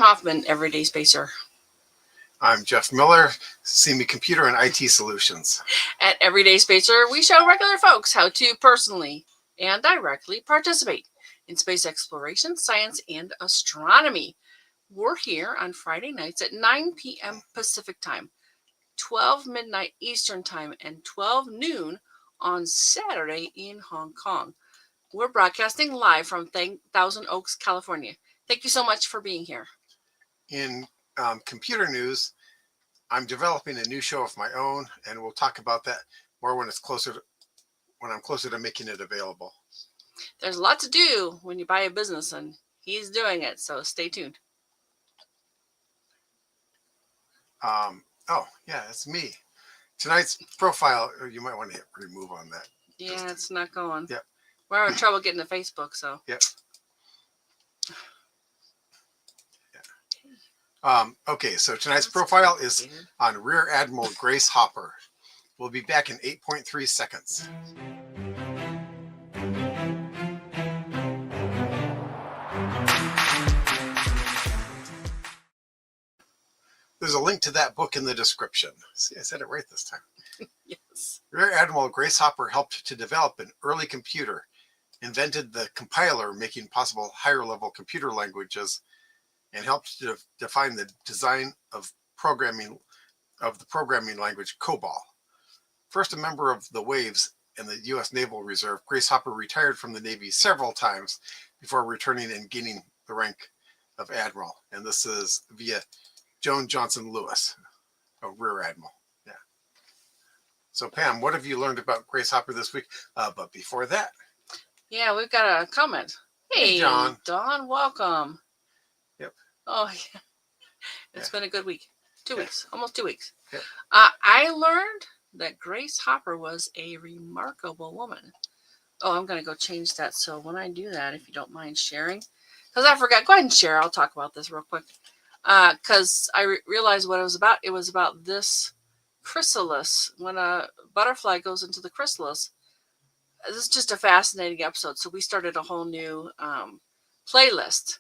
Pam Hoffman, Everyday Spacer. I'm Jeff Miller, CME Computer and IT Solutions. At Everyday Spacer, we show regular folks how to personally and directly participate in space exploration, science, and astronomy. We're here on Friday nights at 9 p.m. Pacific Time, 12 midnight Eastern Time, and 12 noon on Saturday in Hong Kong. We're broadcasting live from Thousand Oaks, California. Thank you so much for being here. In computer news, I'm developing a new show of my own, and we'll talk about that more when I'm closer to making it available. There's a lot to do when you buy a business, and he's doing it, so stay tuned. Oh, yeah, it's me. Tonight's profile, you might want to hit remove on that. Yeah, it's not going. Yep. We're having trouble getting to Facebook, so. Yep. Okay, so tonight's profile is on Rear Admiral Grace Hopper. We'll be back in 8.3 seconds. There's a link to that book in the description. See, I said it right this time. Yes. Rear Admiral Grace Hopper helped to develop an early computer, invented the compiler, making possible higher-level computer languages, and helped to define the design of the programming language COBOL. First a member of the Waves in the US Naval Reserve, Grace Hopper retired from the Navy several times before returning and gaining the rank of Admiral. And this is via Jone Johnson Lewis, a Rear Admiral. Yeah. So Pam, what have you learned about Grace Hopper this week? But before that. Yeah, we've got a comment. Hey, John. Dawn, welcome. Yep. Oh, yeah. It's been a good week. 2 weeks, almost 2 weeks. Yep. I learned that Grace Hopper was a remarkable woman. Oh, I'm going to go change that. So when I do that, if you don't mind sharing, because I forgot, go ahead and share. I'll talk about this real quick. Because I realized what it was about. It was about this chrysalis. When a butterfly goes into the chrysalis, this is just a fascinating episode. So we started a whole new playlist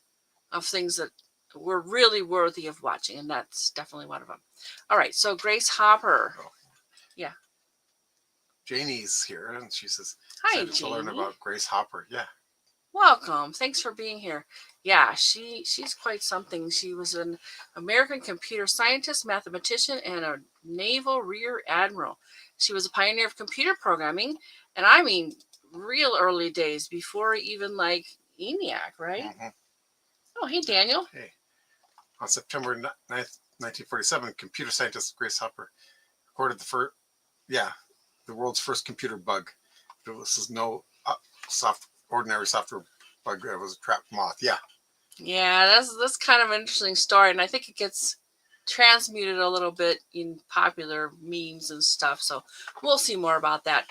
of things that were really worthy of watching, and that's definitely one of them. All right, so Grace Hopper. Oh. Yeah. Janie's here, and she says, "Hi, to learn about Grace Hopper." Yeah. Welcome. Thanks for being here. Yeah, she's quite something. She was an American computer scientist, mathematician, and a naval rear admiral. She was a pioneer of computer programming, and I mean real early days before even like ENIAC, right? Mm-hmm. Oh, hey, Daniel. Hey. On September 9th, 1947, computer scientist Grace Hopper recorded the world's first computer bug. This is no ordinary software bug. It was a trapped moth. Yeah. Yeah, that's kind of an interesting story, and I think it gets transmuted a little bit in popular memes and stuff. So we'll see more about that.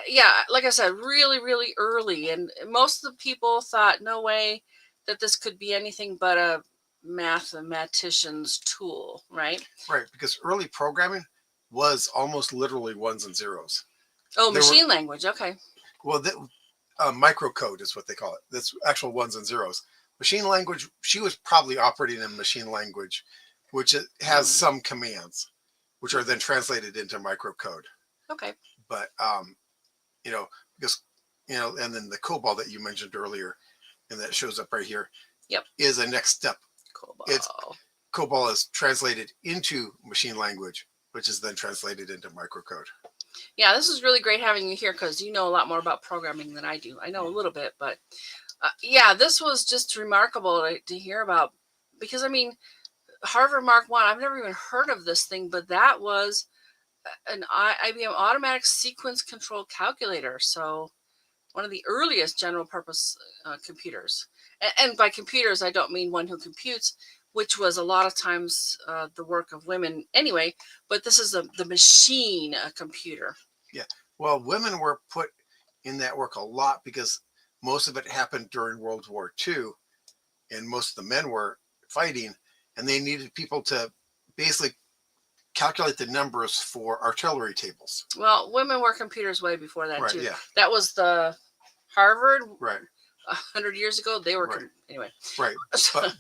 Yeah, like I said, really, really early, and most of the people thought, no way that this could be anything but a mathematician's tool, right? Right, because early programming was almost literally ones and zeros. Oh, machine language. Okay. Well, microcode is what they call it. That's actual ones and zeros. Machine language, she was probably operating in machine language, which has some commands, which are then translated into microcode. Okay. But, because, and then the COBOL that you mentioned earlier, and that shows up right here, yep, is a next step. COBOL is translated into machine language, which is then translated into microcode. Yeah, this is really great having you here because you know a lot more about programming than I do. I know a little bit, but yeah, this was just remarkable to hear about because, I mean, Harvard Mark I, I've never even heard of this thing, but that was an IBM automatic sequence control calculator. So one of the earliest general purpose computers. And by computers, I don't mean one who computes, which was a lot of times the work of women anyway, but this is the machine computer. Yeah, well, women were put in that work a lot because most of it happened during World War II, and most of the men were fighting, and they needed people to basically calculate the numbers for artillery tables. Well, women were computers way before that, right, too. Yeah. That was the Harvard. Right. 100 years ago, they were, Right. anyway. Right.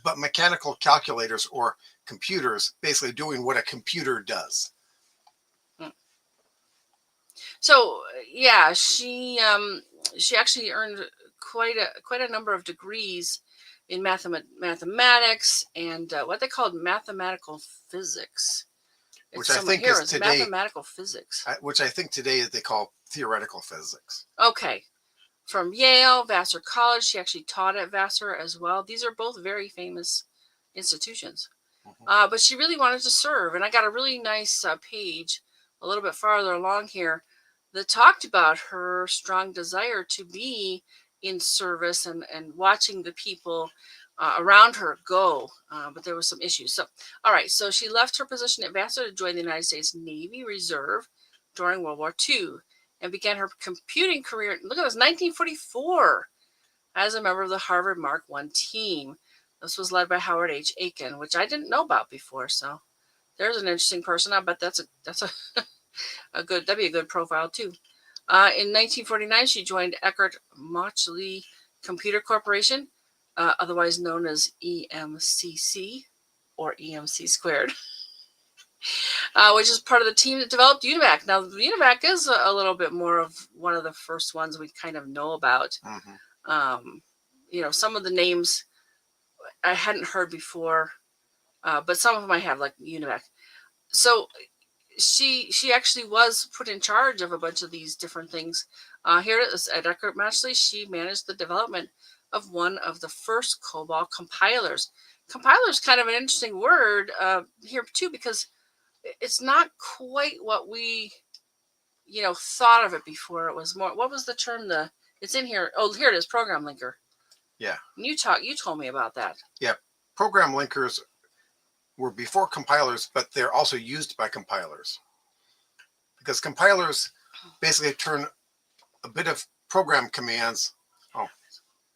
But mechanical calculators or computers basically doing what a computer does. So yeah, she actually earned quite a number of degrees in mathematics and what they called mathematical physics. Which It's I somewhere think here. is It's today, mathematical physics. which I think today they call theoretical physics. Okay, from Yale, Vassar College. She actually taught at Vassar as well. These are both very famous institutions. But she really wanted to serve, and I got a really nice page a little bit farther along here that talked about her strong desire to be in service and watching the people around her go. But there was some issues. So, all right. So she left her position at Vassar to join the United States Navy Reserve during World War II and began her computing career. Look at this, 1944, as a member of the Harvard Mark I team. This was led by Howard H. Aiken, which I didn't know about before. So there's an interesting person. I bet that's a good, that'd be a good profile too. In 1949, she joined Eckert Mauchly Computer Corporation, otherwise known as EMCC or EMC squared, which is part of the team that developed UNIVAC. Now, UNIVAC is a little bit more of one of the first ones we kind of know about. Some of the names I hadn't heard before, but some of them I have, like UNIVAC. So she actually was put in charge of a bunch of these different things. Here it is at Eckert Mauchly. She managed the development of one of the first COBOL compilers. Compiler is kind of an interesting word here too, because it's not quite what we, thought of it before. It was more. What was the term? It's in here. Oh, here it is. Program linker. Yeah. You told me about that. Yeah. Program linkers were before compilers, but they're also used by compilers because compilers basically turn a bit of program commands. Oh,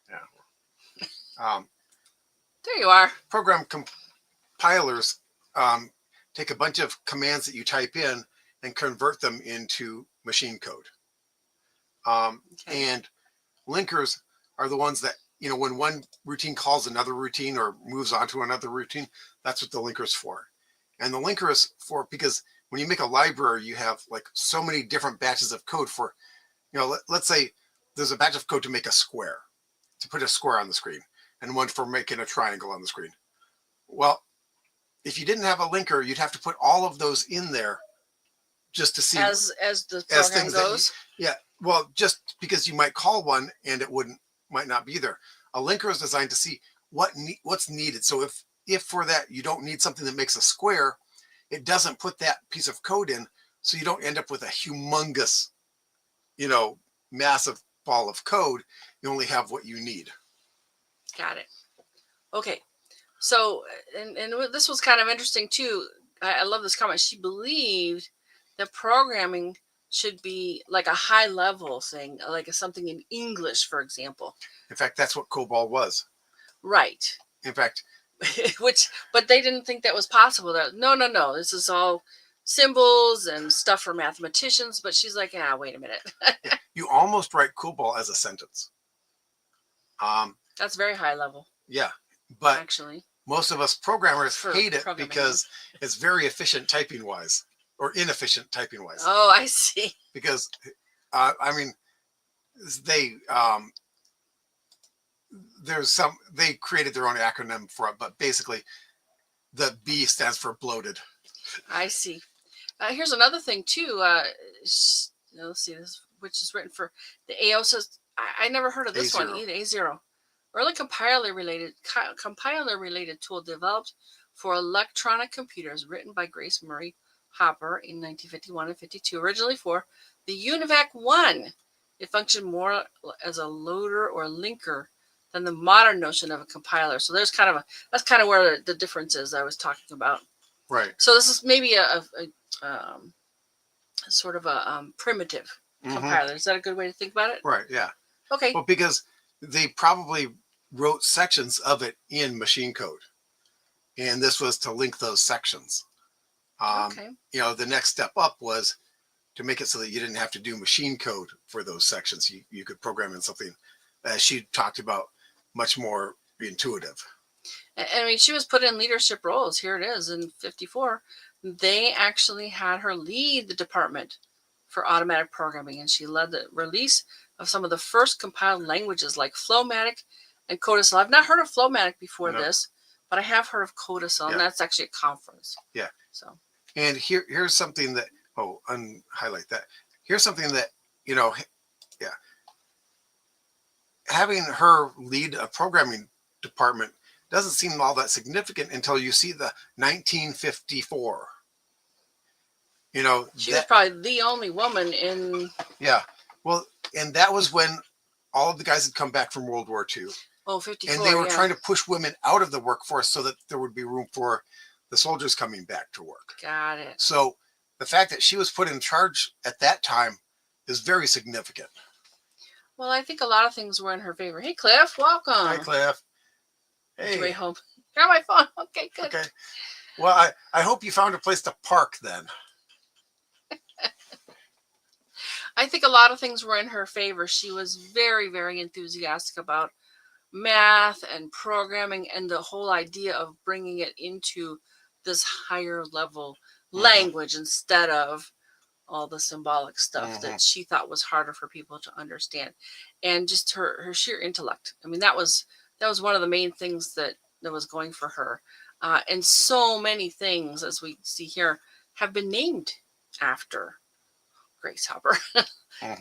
yeah. There you are. Program compilers take a bunch of commands that you type in and convert them into machine code. And linkers are the ones that, when one routine calls another routine or moves on to another routine, that's what the linker is for. And the linker is for, because when you make a library, you have like so many different batches of code for, let's say there's a batch of code to make a square, to put a square on the screen, and one for making a triangle on the screen. Well, if you didn't have a linker, you'd have to put all of those in there just to see as the program goes. Well, just because you might call one and it might not be there. A linker is designed to see what's needed. So if for that you don't need something that makes a square, it doesn't put that piece of code in, so you don't end up with a humongous, massive ball of code. You only have what you need. Got it. Okay. So, and this was kind of interesting too. I love this comment. She believed that programming should be like a high level thing, like something in English, for example. In fact, that's what COBOL was. Right. In fact, but they didn't think that was possible. No. This is all symbols and stuff for mathematicians. But she's like, wait a minute. You almost write COBOL as a sentence. That's very high level. Yeah, but actually, most of us programmers hate it because it's very efficient typing wise, or inefficient typing wise. Oh, I see. Because, they created their own acronym for it, but basically the B stands for bloated. I see. Here's another thing too. Let's see this, which is written for the AO says, I never heard of this A0. one either. A0. Early compiler related tool developed for electronic computers, written by Grace Murray Hopper in 1951 and 52, originally for the UNIVAC 1. It functioned more as a loader or linker than the modern notion of a compiler. So that's kind of where the difference is I was talking about. Right. So this is maybe a sort of a primitive compiler. Is that a good way to think about it? Right. Yeah. Okay. Well, because they probably wrote sections of it in machine code, and this was to link those sections. The next step up was to make it so that you didn't have to do machine code for those sections. You could program in something as she talked about, much more intuitive. I mean, she was put in leadership roles. Here it is in 54. They actually had her lead the department for automatic programming, and she led the release of some of the first compiled languages like Flowmatic and Codicil. I've not heard of Flowmatic before this, but I have heard of Codicil, and that's actually a conference. Yeah. So. And here's something that, highlight that. Here's something that, having her lead a programming department doesn't seem all that significant until you see the 1954. She was probably the only woman in. Yeah. Well, and that was when all of the guys had come back from World War II. Oh, 54. And they were trying to push women out of the workforce so that there would be room for the soldiers coming back to work. Got it. So the fact that she was put in charge at that time is very significant. Well, I think a lot of things were in her favor. Hey, Cliff, welcome. Hi, Cliff. Hey. Way home. Got my phone. Okay, good. Okay. Well, I hope you found a place to park then. I think a lot of things were in her favor. She was very, very enthusiastic about math and programming and the whole idea of bringing it into this higher level language instead of all the symbolic stuff that she thought was harder for people to understand. And just her sheer intellect. I mean, that was one of the main things that was going for her. And so many things, as we see here, have been named after Grace Hopper.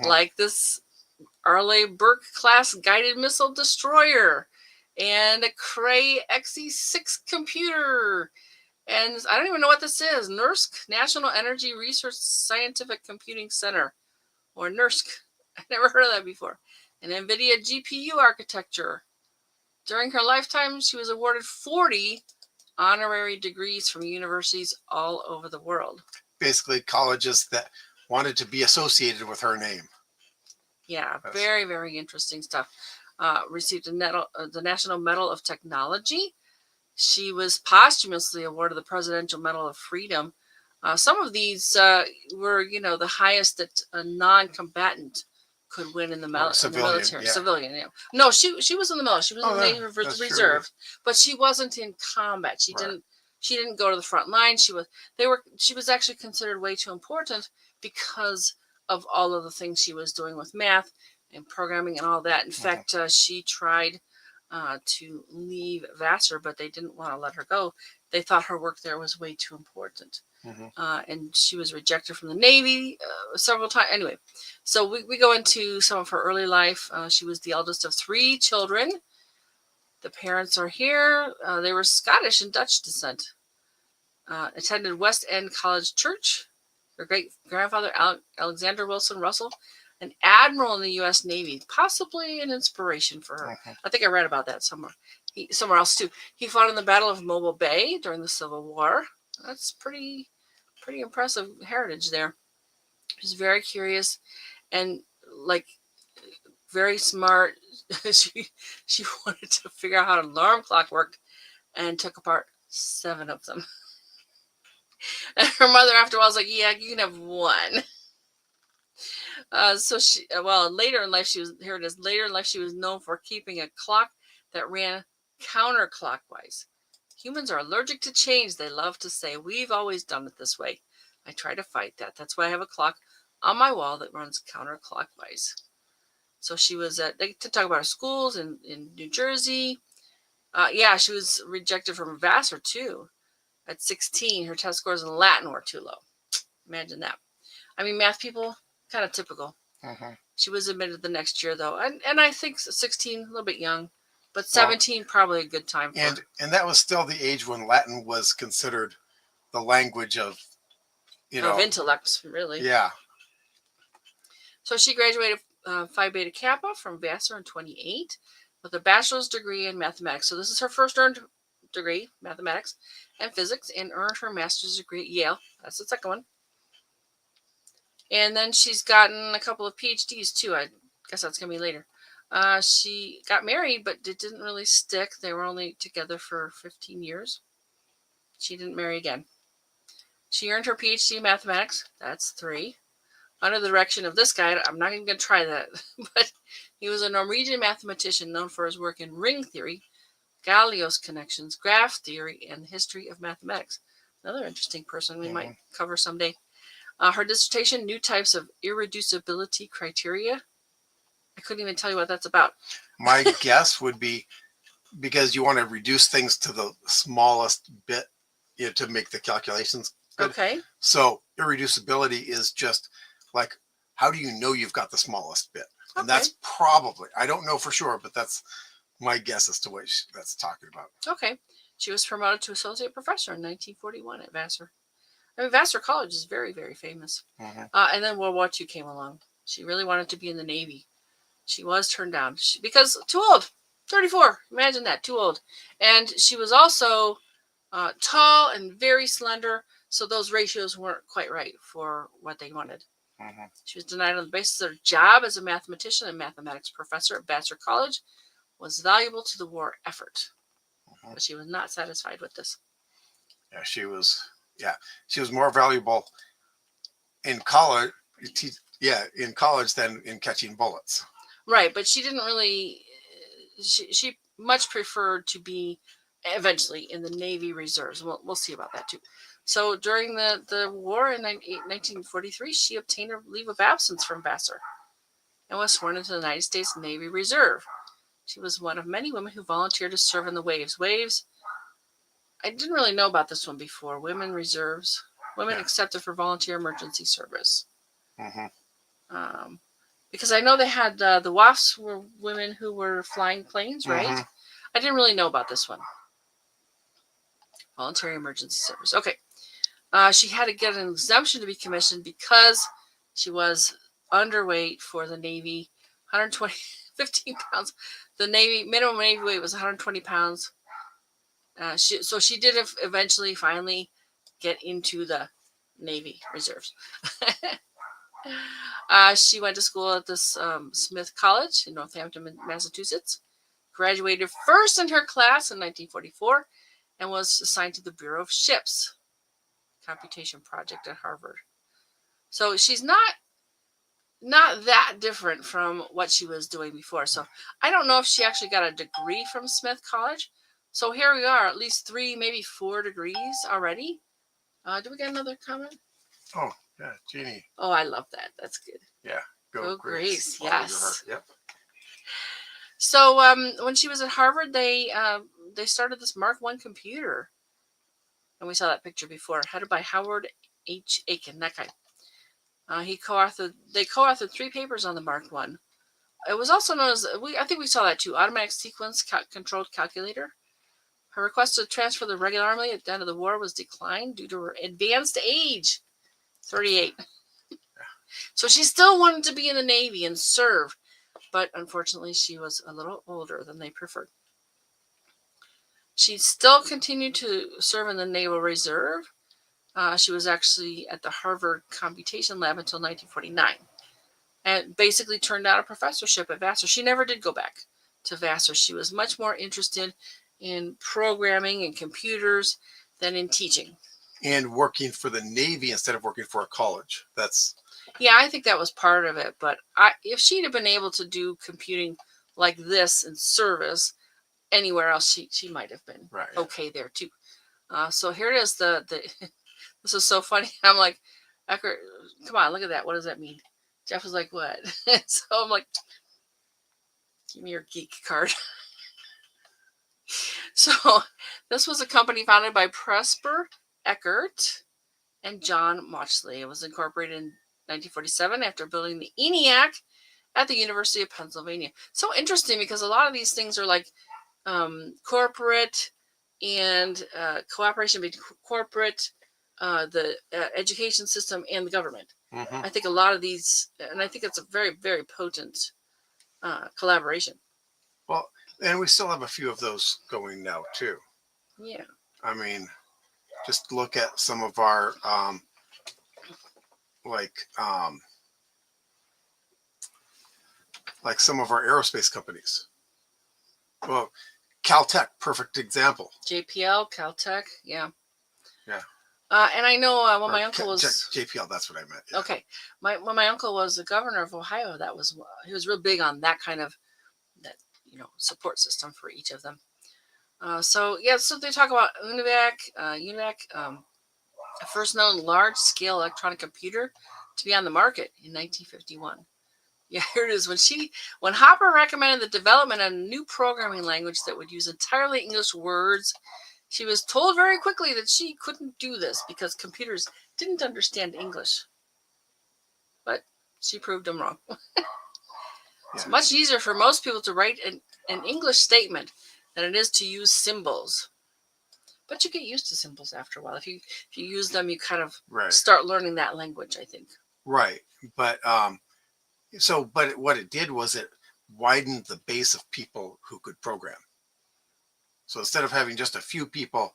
Like this Arleigh Burke class guided missile destroyer and a Cray XE6 computer. And I don't even know what this is. NERSC, National Energy Research Scientific Computing Center, or NERSC. I never heard of that before. An NVIDIA GPU architecture. During her lifetime, she was awarded 40 honorary degrees from universities all over the world. Basically, colleges that wanted to be associated with her name. Yeah, very, very interesting stuff. Received the National Medal of Technology. She was posthumously awarded the Presidential Medal of Freedom. Some of these were, the highest that a non-combatant could win in the military. Yeah. Civilian, yeah. No, she was in the military. She was in the Navy Reserve, but she wasn't in combat. She didn't go to the front line. She was actually considered way too important because of all of the things she was doing with math and programming and all that. In fact, she tried to leave Vassar, but they didn't want to let her go. They thought her work there was way too important. And she was rejected from the Navy several times. Anyway, so we go into some of her early life. She was the eldest of 3 children. The parents are here. They were Scottish and Dutch descent. Attended West End College Church. Her great-grandfather, Alexander Wilson Russell, an admiral in the US Navy, possibly an inspiration for her. I think I read about that somewhere else too. He fought in the Battle of Mobile Bay during the Civil War. That's pretty impressive heritage there. She's very curious and very smart. she wanted to figure out how an alarm clock worked and took apart 7 of them. And her mother after a while was like, yeah, you can have 1. So later in life, she was known for keeping a clock that ran counterclockwise. Humans are allergic to change, they love to say. We've always done it this way. I try to fight that. That's why I have a clock on my wall that runs counterclockwise. So she was they talk about her schools in New Jersey. She was rejected from Vassar too. At 16, her test scores in Latin were too low. Imagine that. I mean, math people, kind of typical. She was admitted the next year, though. And I think 16, a little bit young. But 17, probably a good time for her. And that was still the age when Latin was considered the language of, of intellect, really. Yeah. So she graduated Phi Beta Kappa from Vassar in 28 with a bachelor's degree in mathematics. So this is her first earned degree, mathematics and physics, and earned her master's degree at Yale. That's the second one. And then she's gotten a couple of PhDs too. I guess that's going to be later. She got married, but it didn't really stick. They were only together for 15 years. She didn't marry again. She earned her PhD in mathematics. That's 3. under the direction of this guy. I'm not even going to try that, but he was a Norwegian mathematician known for his work in ring theory, Galileo's connections, graph theory, and the history of mathematics. Another interesting person we might cover someday. Her dissertation, New Types of Irreducibility Criteria. I couldn't even tell you what that's about. My guess would be because you want to reduce things to the smallest bit, to make the calculations good. Okay. So irreducibility is just like, how do you know you've got the smallest bit? And that's probably, I don't know for sure, but that's my guess as to what that's talking about. Okay. She was promoted to associate professor in 1941 at Vassar. I mean, Vassar College is very, very famous. And then World War II came along. She really wanted to be in the Navy. She was turned down because too old. 34. Imagine that. Too old. And she was also tall and very slender. So those ratios weren't quite right for what they wanted. She was denied on the basis of her job as a mathematician and mathematics professor at Vassar College was valuable to the war effort. But she was not satisfied with this. Yeah, she was more valuable in college. In college than in catching bullets. Right, but she didn't really. She much preferred to be eventually in the Navy Reserves. We'll see about that too. So during the war in 1943, she obtained a leave of absence from Vassar and was sworn into the United States Navy Reserve. She was one of many women who volunteered to serve in the Waves. Waves, I didn't really know about this one before. Women Reserves. Women accepted for volunteer emergency service. Because I know they had the WAFs were women who were flying planes, right? I didn't really know about this one. Voluntary emergency service. Okay. She had to get an exemption to be commissioned because she was underweight for the Navy. 15 pounds. The Navy minimum Navy weight was 120 pounds. So she did eventually finally get into the Navy Reserves. She went to school at this Smith College in Northampton, Massachusetts. Graduated first in her class in 1944 and was assigned to the Bureau of Ships computation project at Harvard. So she's not that different from what she was doing before. So I don't know if she actually got a degree from Smith College. So here we are, at least 3, maybe 4 degrees already. Do we get another comment? Oh, yeah, Jeannie. Oh, I love that. That's good. Yeah, go Grace. Yes. Yep. So when she was at Harvard, they started this Mark I computer. And we saw that picture before, headed by Howard H. Aiken, that guy. They co-authored 3 papers on the Mark I. It was also known as, I think we saw that too, automatic sequence controlled calculator. Her request to transfer the regular army at the end of the war was declined due to her advanced age, 38. So she still wanted to be in the Navy and serve, but unfortunately she was a little older than they preferred. She still continued to serve in the Naval Reserve. She was actually at the Harvard Computation Lab until 1949 and basically turned down a professorship at Vassar. She never did go back to Vassar. She was much more interested in programming and computers than in teaching. And working for the Navy instead of working for a college. Yeah, I think that was part of it. But if she'd have been able to do computing like this in service anywhere else, she might have been okay there too. So here it is. This is so funny. I'm like, Eckert, come on, look at that. What does that mean? Jeff was like, what? So I'm like, give me your geek card. So this was a company founded by Presper Eckert and John Mauchly. It was incorporated in 1947 after building the ENIAC at the University of Pennsylvania. So interesting because a lot of these things are like corporate and cooperation between corporate, the education system, and the government. I think a lot of these, and I think it's a very, very potent collaboration. Well, and we still have a few of those going now too. Yeah. I mean, just look at some of our like some of our aerospace companies. Well, Caltech, perfect example. JPL, Caltech, yeah. Yeah. And I know when Or my uncle was JPL, that's what I meant. Yeah. okay. When my uncle was the governor of Ohio, he was real big on that kind of that support system for each of them. So they talk about UNIVAC, a first known large-scale electronic computer to be on the market in 1951. Yeah, here it is. When Hopper recommended the development of a new programming language that would use entirely English words, she was told very quickly that she couldn't do this because computers didn't understand English. But she proved them wrong. It's much easier for most people to write an English statement than it is to use symbols. But you get used to symbols after a while. If you use them, you kind of start learning that language, I think. Right. But what it did was it widened the base of people who could program. So instead of having just a few people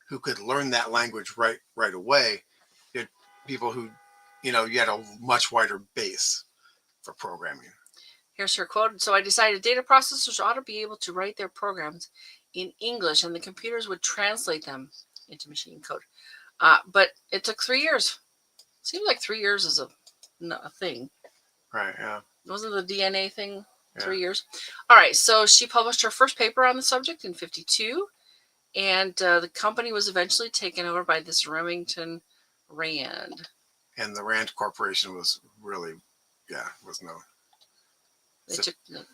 who could learn that language right away, you had people who, you had a much wider base for programming. Here's her quote. So I decided data processors ought to be able to write their programs in English and the computers would translate them into machine code. But it took 3 years. Seems like 3 years is a thing. Right, yeah. Wasn't the DNA thing 3 years? All right, so she published her first paper on the subject in 1952, and the company was eventually taken over by this Remington Rand. And the Rand Corporation was really, was known. They took the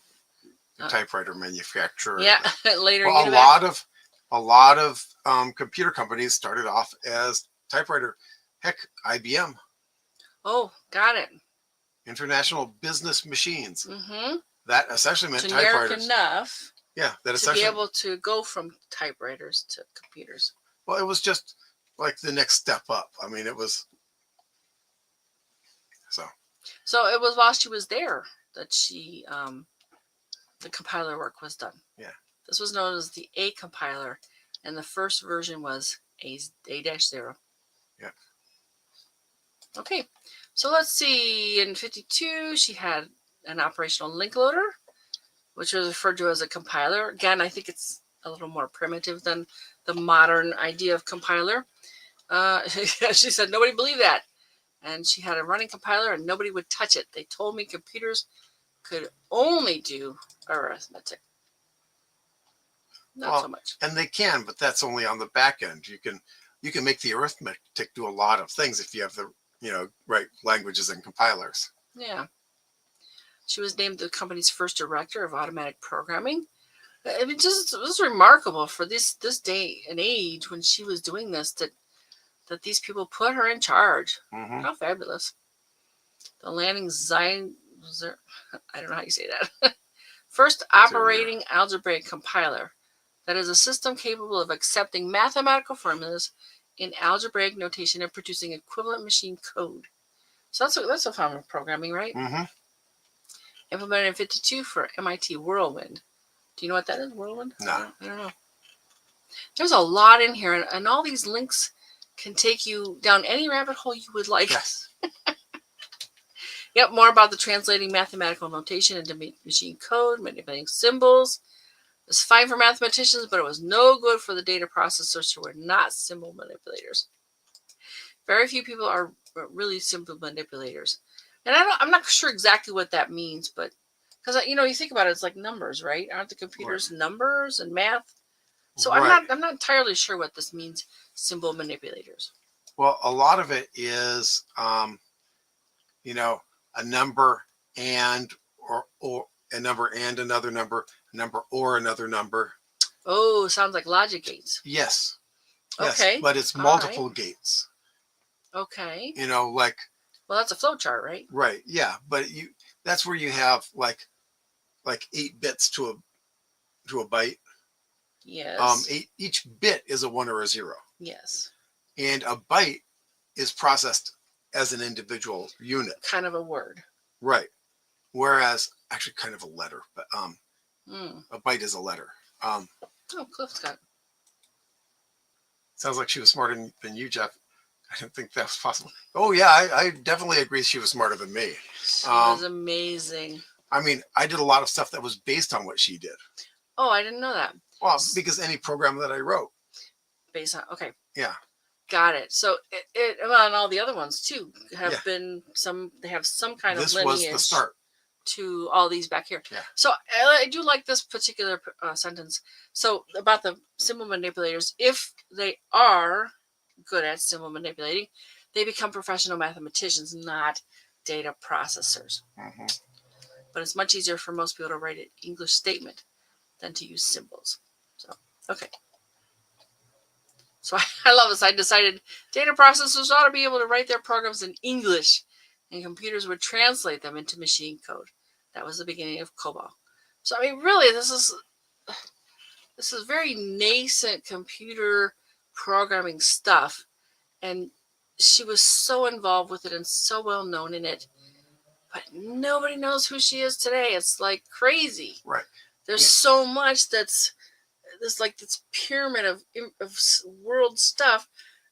typewriter manufacturer. Yeah, later. Well, a lot of computer companies started off as typewriter. Heck, IBM. Oh, got it. International Business Machines. Mm-hmm. That essentially meant generic typewriters. Enough. Yeah, that to be able to go from typewriters to computers. Well, it was just like the next step up. I mean, it was so. So it was while she was there that she, the compiler work was done. Yeah. This was known as the A compiler, and the first version was A-0. Yeah. Okay, so let's see. In 1952, she had an operational link loader, which was referred to as a compiler. Again, I think it's a little more primitive than the modern idea of compiler. She said nobody believed that. And she had a running compiler and nobody would touch it. They told me computers could only do arithmetic. Not so much. And they can, but that's only on the back end. You can make the arithmetic do a lot of things if you have the right languages and compilers. Yeah. She was named the company's first director of automatic programming. I mean, it was remarkable for this day and age when she was doing this that these people put her in charge. Mm-hmm. How fabulous. The landing I don't know how you say that. First operating algebraic compiler. That is a system capable of accepting mathematical formulas in algebraic notation and producing equivalent machine code. So that's a form of programming, right? Mm-hmm. Implemented in 1952 for MIT Whirlwind. Do you know what that is, Whirlwind? No. I don't know. There's a lot in here, and all these links can take you down any rabbit hole you would like. Yes. Yep, more about the translating mathematical notation into machine code, manipulating symbols. It was fine for mathematicians, but it was no good for the data processors who were not symbol manipulators. Very few people are really symbol manipulators. And I'm not sure exactly what that means, but because you think about it, it's like numbers, right? Aren't the computers numbers and math? So I'm not entirely sure what this means, symbol manipulators. Well, a lot of it is a number and or a number and another number, a number or another number. Oh, sounds like logic gates. Yes. Okay. Yes, but it's multiple gates. Okay. Like. Well, that's a flow chart, right? Right. Yeah, but that's where you have like 8 bits to a byte. Yes. Each bit is a 1 or a 0. Yes. And a byte is processed as an individual unit. Kind of a word. Right. Whereas actually kind of a letter, but a byte is a letter. Oh, Cliff's got it. Sounds like she was smarter than you, Jeff. I didn't think that was possible. Oh yeah, I definitely agree she was smarter than me. She was amazing. I mean, I did a lot of stuff that was based on what she did. Oh, I didn't know that. Well, because any program that I wrote. Based on, okay. Yeah. Got it. So well, and all the other ones too have Yeah. been they have some kind of This lineage was the start. to all these back here. Yeah. So I do like this particular sentence. So about the symbol manipulators, if they are good at symbol manipulating, they become professional mathematicians, not data processors. Mm-hmm. But it's much easier for most people to write an English statement than to use symbols. So, okay. So I love this. I decided data processors ought to be able to write their programs in English, and computers would translate them into machine code. That was the beginning of COBOL. So I mean, really, this is very nascent computer programming stuff, and she was so involved with it and so well known in it, but nobody knows who she is today. It's like crazy. Right. There's so much that's this pyramid of world stuff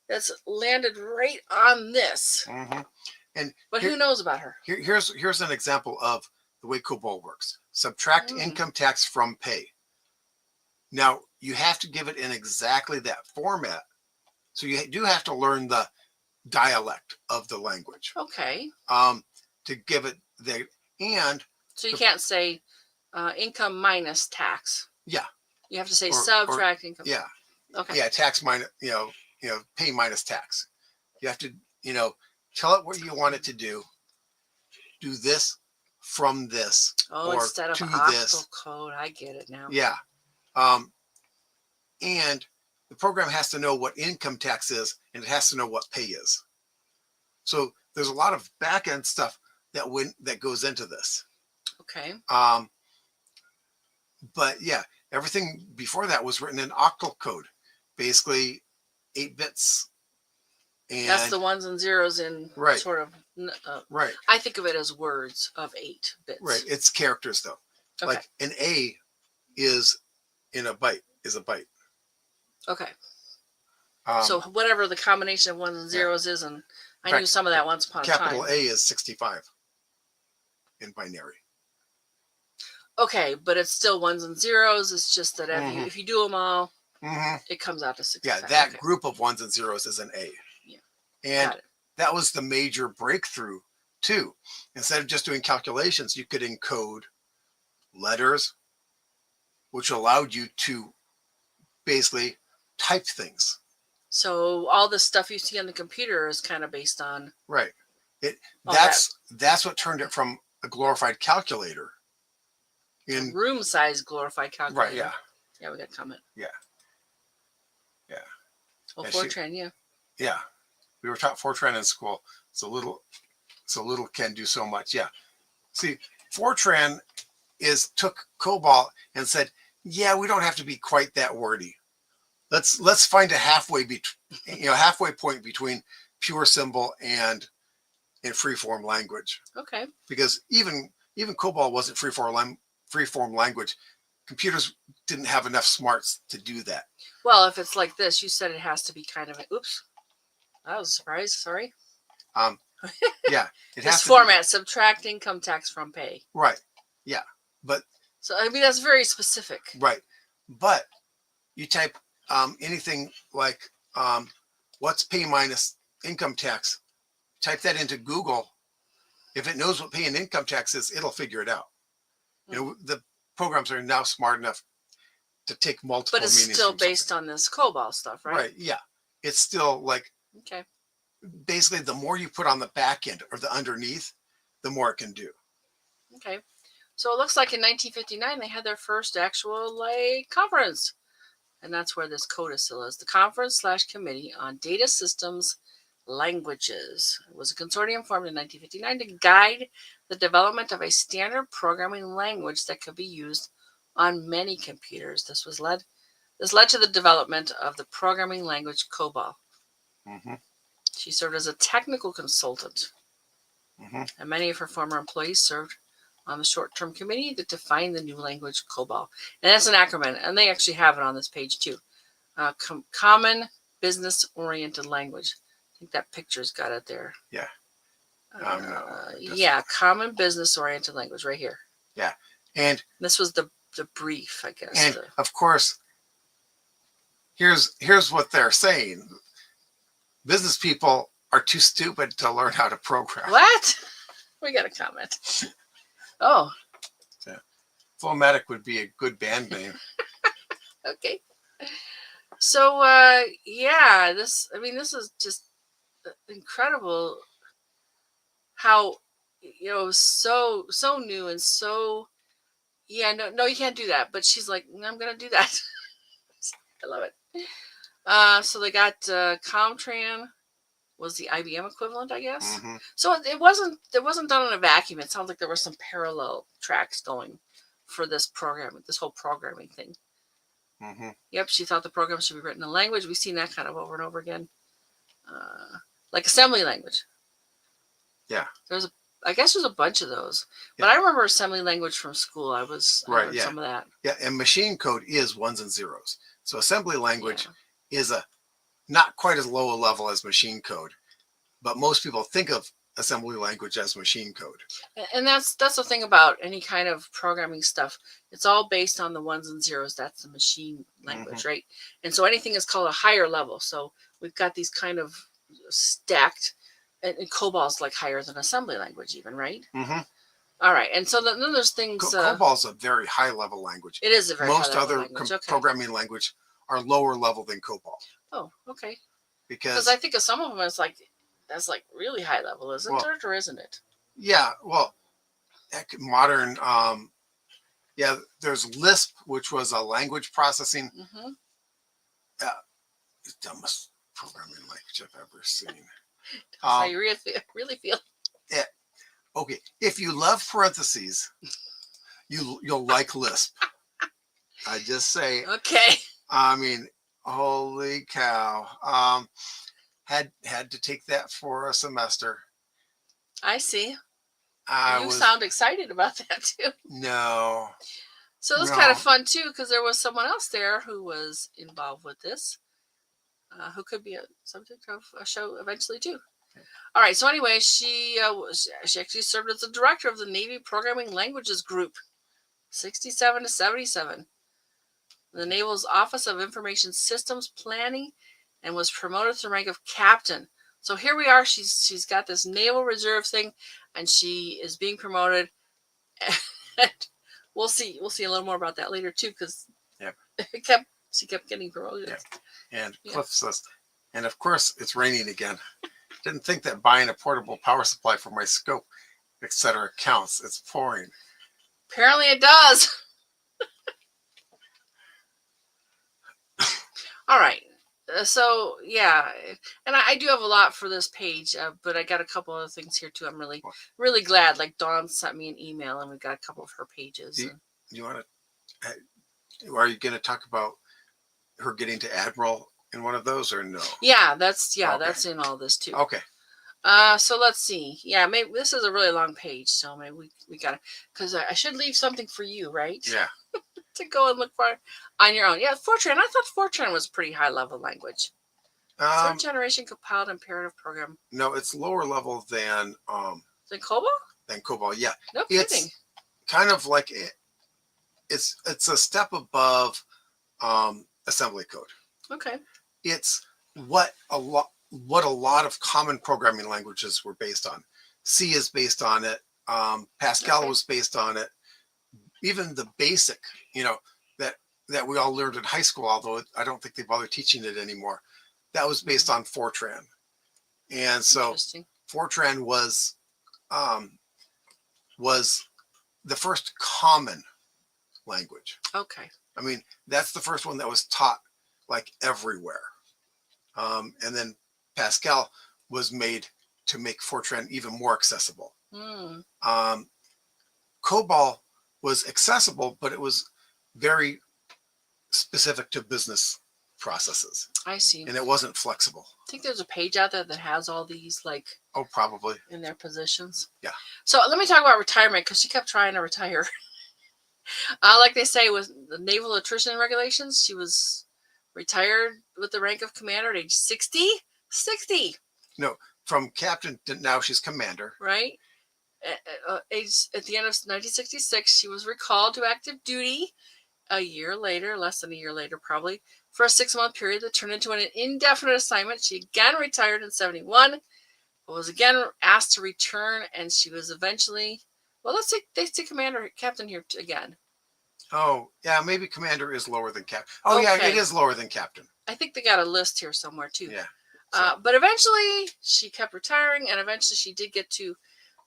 that's landed right on this. Mm-hmm. But who knows about her? Here's an example of the way COBOL works. Subtract income tax from pay. Now, you have to give it in exactly that format. So you do have to learn the dialect of the language. Okay. To give it and so you can't say income minus tax. Yeah. You have to say subtract income. Yeah. Okay. Yeah, tax minus, pay minus tax. You have to, tell it what you want it to do. Do this from this. Oh, or instead of to octal this. code. I get it now. Yeah. And the program has to know what income tax is, and it has to know what pay is. So there's a lot of back end stuff that goes into this. Okay. But yeah, everything before that was written in octal code, basically 8 bits. And that's the ones and zeros in sort of. Right. I think of it as words of 8 bits. Right. It's characters though. Okay. Like an A is in a byte is a byte. Okay. So whatever the combination of ones and zeros is, and I knew some of that once upon a time. Capital A is 65 in binary. Okay, but it's still ones and zeros. It's just that if you do them all, it comes out to 65. Yeah, that group of ones and zeros is an A. Yeah. And that was the major breakthrough too. Instead of just doing calculations, you could encode letters, which allowed you to basically type things. So all the stuff you see on the computer is kind of based on that's what turned it from a glorified calculator in room size glorified calculator. Right, yeah. Yeah, we got a comment. Yeah. Yeah. Oh, Fortran, yeah. Yeah. We were taught Fortran in school. So little can do so much. Yeah. See, Fortran took COBOL and said, yeah, we don't have to be quite that wordy. Let's find a halfway point between pure symbol and free-form language. Okay. Because even COBOL wasn't free-form language. Computers didn't have enough smarts to do that. Well, if it's like this, you said it has to be kind of oops. That was a surprise. Sorry. Yeah. It this has format, subtract income tax from pay. Right. Yeah. But so I mean that's very specific. Right. But you type anything like what's pay minus income tax, type that into Google. If it knows what pay and income tax is, it'll figure it out. The programs are now smart enough to take multiple meanings. But it's still based on this COBOL stuff, right? Right. Yeah. It's still like basically the more you put on the back end or the underneath, the more it can do. Okay. So it looks like in 1959 they had their first actual conference. And that's where this codicil is. The Conference/Committee on Data Systems Languages. It was a consortium formed in 1959 to guide the development of a standard programming language that could be used on many computers. This led to the development of the programming language COBOL. She served as a technical consultant. And many of her former employees served on the short-term committee that defined the new language COBOL. And that's an acronym, and they actually have it on this page too. Common Business-Oriented Language. I think that picture's got it there. Yeah. Yeah, Common Business-Oriented Language right here. Yeah. And this was the brief, I guess. And of course, here's what they're saying. business people are too stupid to learn how to program. What? We got a comment. Oh, Flowmatic would be a good band name. okay. So, yeah, this is just incredible how, so new and so, yeah, no, you can't do that. But she's like, I'm going to do that. I love it. So they got Comtran was the IBM equivalent, I guess. Mm-hmm. So it wasn't done in a vacuum. It sounds like there were some parallel tracks going for this whole programming thing. Mm-hmm. Yep, she thought the program should be written in language. We've seen that kind of over and over again, like assembly language. Yeah, I guess there's a bunch of those, yeah. but I remember assembly language from school. I heard yeah. some of that. Yeah, and machine code is ones and zeros. So assembly language is a not quite as low a level as machine code, but most people think of assembly language as machine code. And that's the thing about any kind of programming stuff. It's all based on the ones and zeros. That's the machine language, right? And so anything is called a higher level. So we've got these kind of stacked, and COBOL's like higher than assembly language even, right? Mm-hmm. All right. And so then there's things. COBOL's a very high level language. It is a very most high level other language. Okay. programming language are lower level than COBOL. Oh, okay. Because I think of some of them as like, that's like really high level, isn't it, or isn't it? Yeah, well, modern, there's Lisp, which was a language processing. Mm-hmm. The dumbest programming language I've ever seen. That's how you really feel. Yeah. Okay, if you love parentheses, you'll like Lisp. I just say. Okay. I mean, holy cow. Had to take that for a semester. I see. You You sound excited about that too. No. So it was kind of fun too, because there was someone else there who was involved with this, who could be a subject of a show eventually too. Okay. All right. So anyway, she actually served as the director of the Navy Programming Languages Group, 67 to 77. The Naval's Office of Information Systems Planning, and was promoted to the rank of captain. So here we are. She's got this Naval Reserve thing, and she is being promoted. And we'll see a little more about that later too, because she kept getting promoted. Yeah. And Cliff says, and of course it's raining again. Didn't think that buying a portable power supply for my scope, etc. counts. It's pouring. Apparently it does. All right. So yeah, and I do have a lot for this page, but I got a couple other things here too. I'm really glad. Like Dawn sent me an email, and we got a couple of her pages. Do you want to? Are you going to talk about her getting to Admiral in one of those, or no? Yeah, that's in all this too. Okay. So let's see. Yeah, maybe this is a really long page, so maybe we gotta, because I should leave something for you, right? Yeah. To go and look for on your own. Yeah, Fortran. I thought Fortran was pretty high level language. Third generation compiled imperative program. No, it's lower level than COBOL? Than COBOL, yeah. No kidding. It's kind of like it's a step above assembly code. Okay. It's what a lot of common programming languages were based on. C is based on it. Pascal was based on it. Even the basic, that we all learned in high school, although I don't think they bother teaching it anymore, that was based on Fortran. And so Fortran was the first common language. Okay. I mean, that's the first one that was taught like everywhere. And then Pascal was made to make Fortran even more accessible. COBOL was accessible, but it was very specific to business processes. I see. And it wasn't flexible. I think there's a page out there that has all these, like, probably in their positions. Yeah. So let me talk about retirement, because she kept trying to retire. Like they say with the naval attrition regulations, she was retired with the rank of commander at age 60. 60. No, from captain to now she's commander. Right. At the end of 1966, she was recalled to active duty A year later, less than a year later probably, for a 6-month period that turned into an indefinite assignment, she again retired in 71, but was again asked to return, and she was eventually, well, they say commander, captain here again. Oh, yeah, maybe commander is lower than captain. Oh, yeah, it is lower than captain. I think they got a list here somewhere too. Yeah. But eventually she kept retiring, and eventually she did get to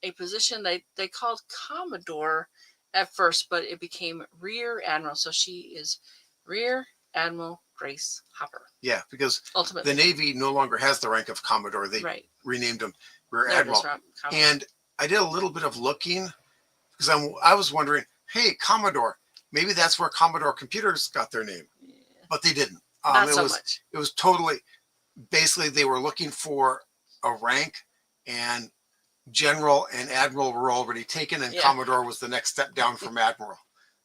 a position they called Commodore at first, but it became Rear Admiral. So she is Rear Admiral Grace Hopper. Yeah, because ultimately the Navy no longer has the rank of Commodore. They renamed him Rear Admiral. And I did a little bit of looking because I was wondering, hey, Commodore, maybe that's where Commodore computers got their name. Yeah. But they didn't. Not so much. It was totally, basically they were looking for a rank, and General and Admiral were already taken, and Commodore was the next step down from Admiral.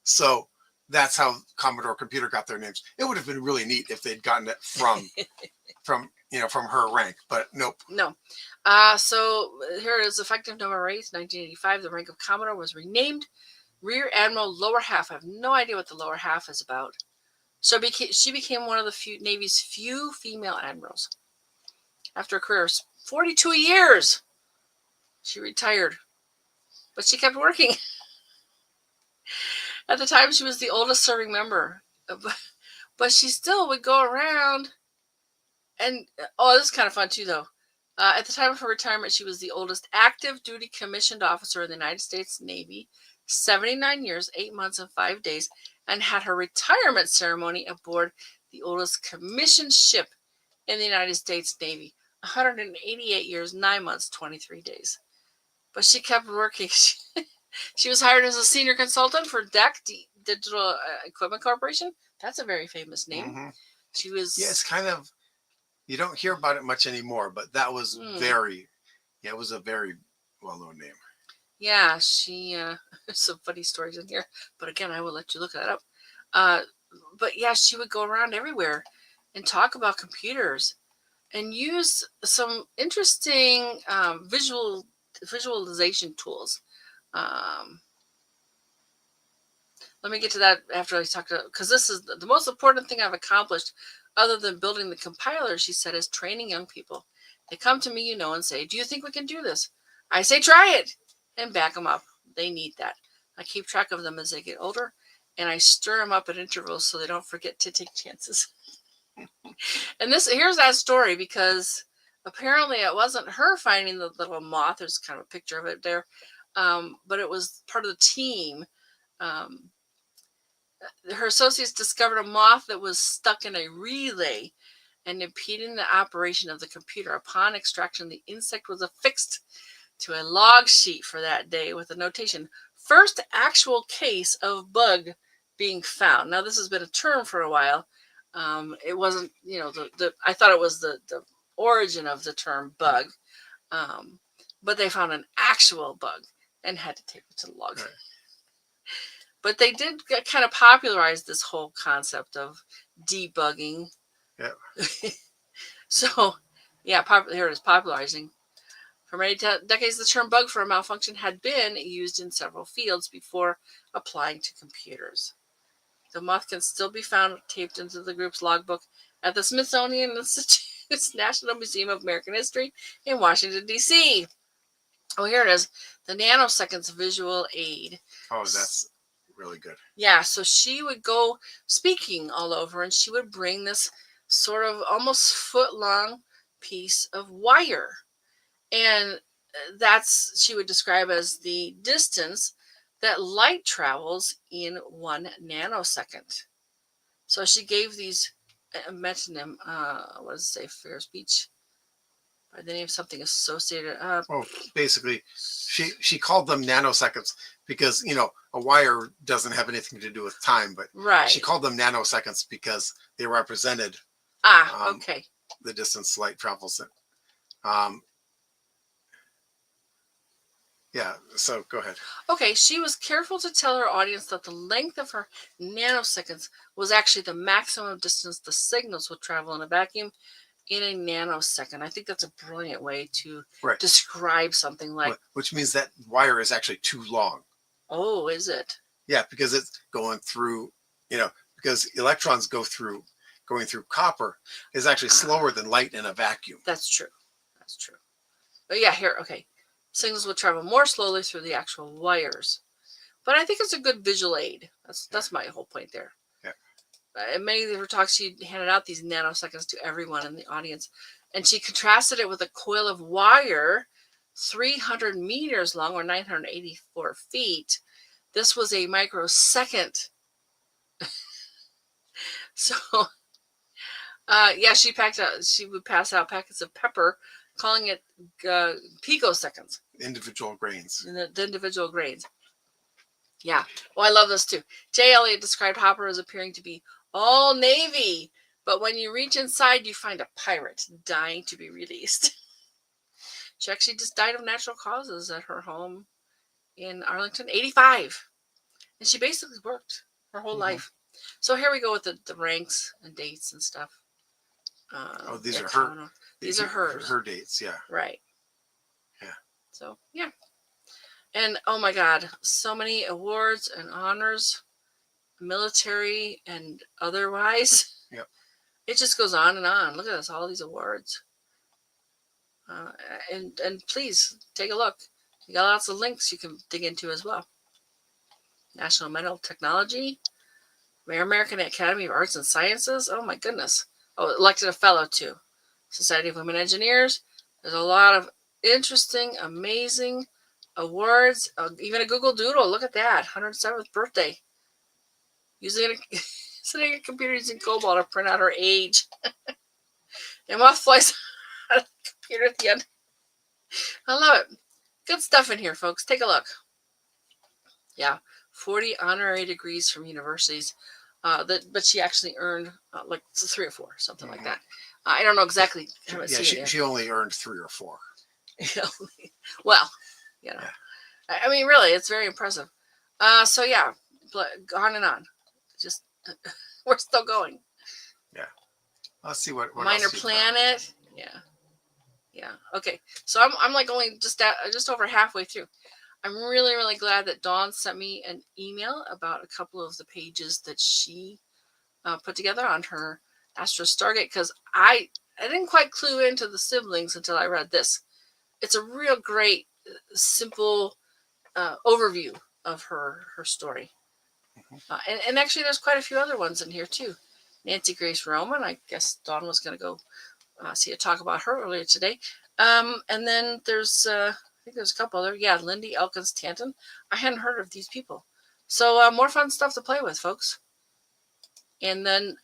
So that's how Commodore Computer got their names. It would have been really neat if they'd gotten it from her rank, but nope. No. So here it is, effective November 8th, 1985. The rank of Commodore was renamed Rear Admiral Lower Half. I have no idea what the lower half is about. So she became one of the Navy's few female admirals. After a career of 42 years, she retired, but she kept working. At the time, she was the oldest serving member, but she still would go around and, this is kind of fun too, though. At the time of her retirement, she was the oldest active duty commissioned officer in the United States Navy, 79 years, 8 months, and 5 days, and had her retirement ceremony aboard the oldest commissioned ship in the United States Navy, 188 years, 9 months, 23 days. But she kept working. She was hired as a senior consultant for DEC, Digital Equipment Corporation. That's a very famous name. Mm-hmm. She was... Yeah, it's kind of... You don't hear about it much anymore, but that was it was a very well-known name. Yeah, she... some funny stories in here. But again, I will let you look that up. But yeah, she would go around everywhere and talk about computers and use some interesting visualization tools. Let me get to that after I talk to, because this is the most important thing I've accomplished other than building the compiler, she said, is training young people. They come to me, and say, do you think we can do this? I say, try it, and back them up. They need that. I keep track of them as they get older, and I stir them up at intervals so they don't forget to take chances. And here's that story, because apparently it wasn't her finding the little moth. There's kind of a picture of it there. But it was part of the team. Her associates discovered a moth that was stuck in a relay and impeding the operation of the computer. Upon extraction, the insect was affixed to a log sheet for that day with a notation, first actual case of bug being found. Now, this has been a term for a while. It wasn't, I thought it was the origin of the term bug. But they found an actual bug and had to take it to the log. Right. But they did kind of popularize this whole concept of debugging. Yeah. So, yeah, here it is, popularizing. For many decades, the term bug for a malfunction had been used in several fields before applying to computers. The moth can still be found taped into the group's logbook at the Smithsonian Institute's National Museum of American History in Washington, D.C. Oh, here it is. The nanoseconds visual aid. Oh, that's really good. Yeah, so she would go speaking all over, and she would bring this sort of almost foot-long piece of wire. And she would describe as the distance that light travels in 1 nanosecond. So she gave these metonym, what does it say, fair speech? By the name of something associated. Basically, she called them nanoseconds because, a wire doesn't have anything to do with time, but right. She called them nanoseconds because they represented okay. the distance light travels in. Yeah, so go ahead. Okay, she was careful to tell her audience that the length of her nanoseconds was actually the maximum distance the signals would travel in a vacuum in a nanosecond. I think that's a brilliant way to describe something like... Which means that wire is actually too long. Oh, is it? Yeah, because it's going through because electrons going through copper is actually slower than light in a vacuum. That's true. That's true. But yeah, here, okay. Signals will travel more slowly through the actual wires. But I think it's a good visual aid. That's my whole point there. Yeah. In many of her talks, she handed out these nanoseconds to everyone in the audience. And she contrasted it with a coil of wire 300 meters long, or 984 feet. This was a microsecond. So, yeah, she would pass out packets of pepper, calling it picoseconds. Individual grains. The individual grains. Yeah. Well, I love this too. J. Elliott described Hopper as appearing to be all Navy, but when you reach inside, you find a pirate dying to be released. She actually just died of natural causes at her home in Arlington, 85. And she basically worked her whole life. So here we go with the ranks and dates and stuff. These are her. These are hers. Her dates, yeah. Right. Yeah. So, yeah. And, oh my God, so many awards and honors, military and otherwise. Yep. It just goes on and on. Look at this, all these awards. And please take a look. You got lots of links you can dig into as well. National Medal of Technology, American Academy of Arts and Sciences. Oh my goodness. Oh, elected a fellow too. Society of Women Engineers. There's a lot of interesting, amazing awards. Even a Google Doodle. Look at that. 107th birthday. Sitting at a computer using COBOL to print out her age. And moth flies out of the computer at the end. I love it. Good stuff in here, folks. Take a look. Yeah. 40 honorary degrees from universities. But she actually earned like 3 or 4, something like that. I don't know exactly. She only earned 3 or 4. Well, Yeah. I mean, really, it's very impressive. So yeah, on and on. Just we're still going. Yeah. Let's see what Minor Planet. Yeah. Okay. So I'm like only just over halfway through. I'm really glad that Dawn sent me an email about a couple of the pages that she put together on her Astro Stargate, because I didn't quite clue into the siblings until I read this. It's a real great, simple overview of her story. And actually, there's quite a few other ones in here too. Nancy Grace Roman. I guess Dawn was going to go see a talk about her earlier today. And then there's I think there's a couple other. Yeah, Lindy Elkins Tanton. I hadn't heard of these people. So more fun stuff to play with, folks. And then,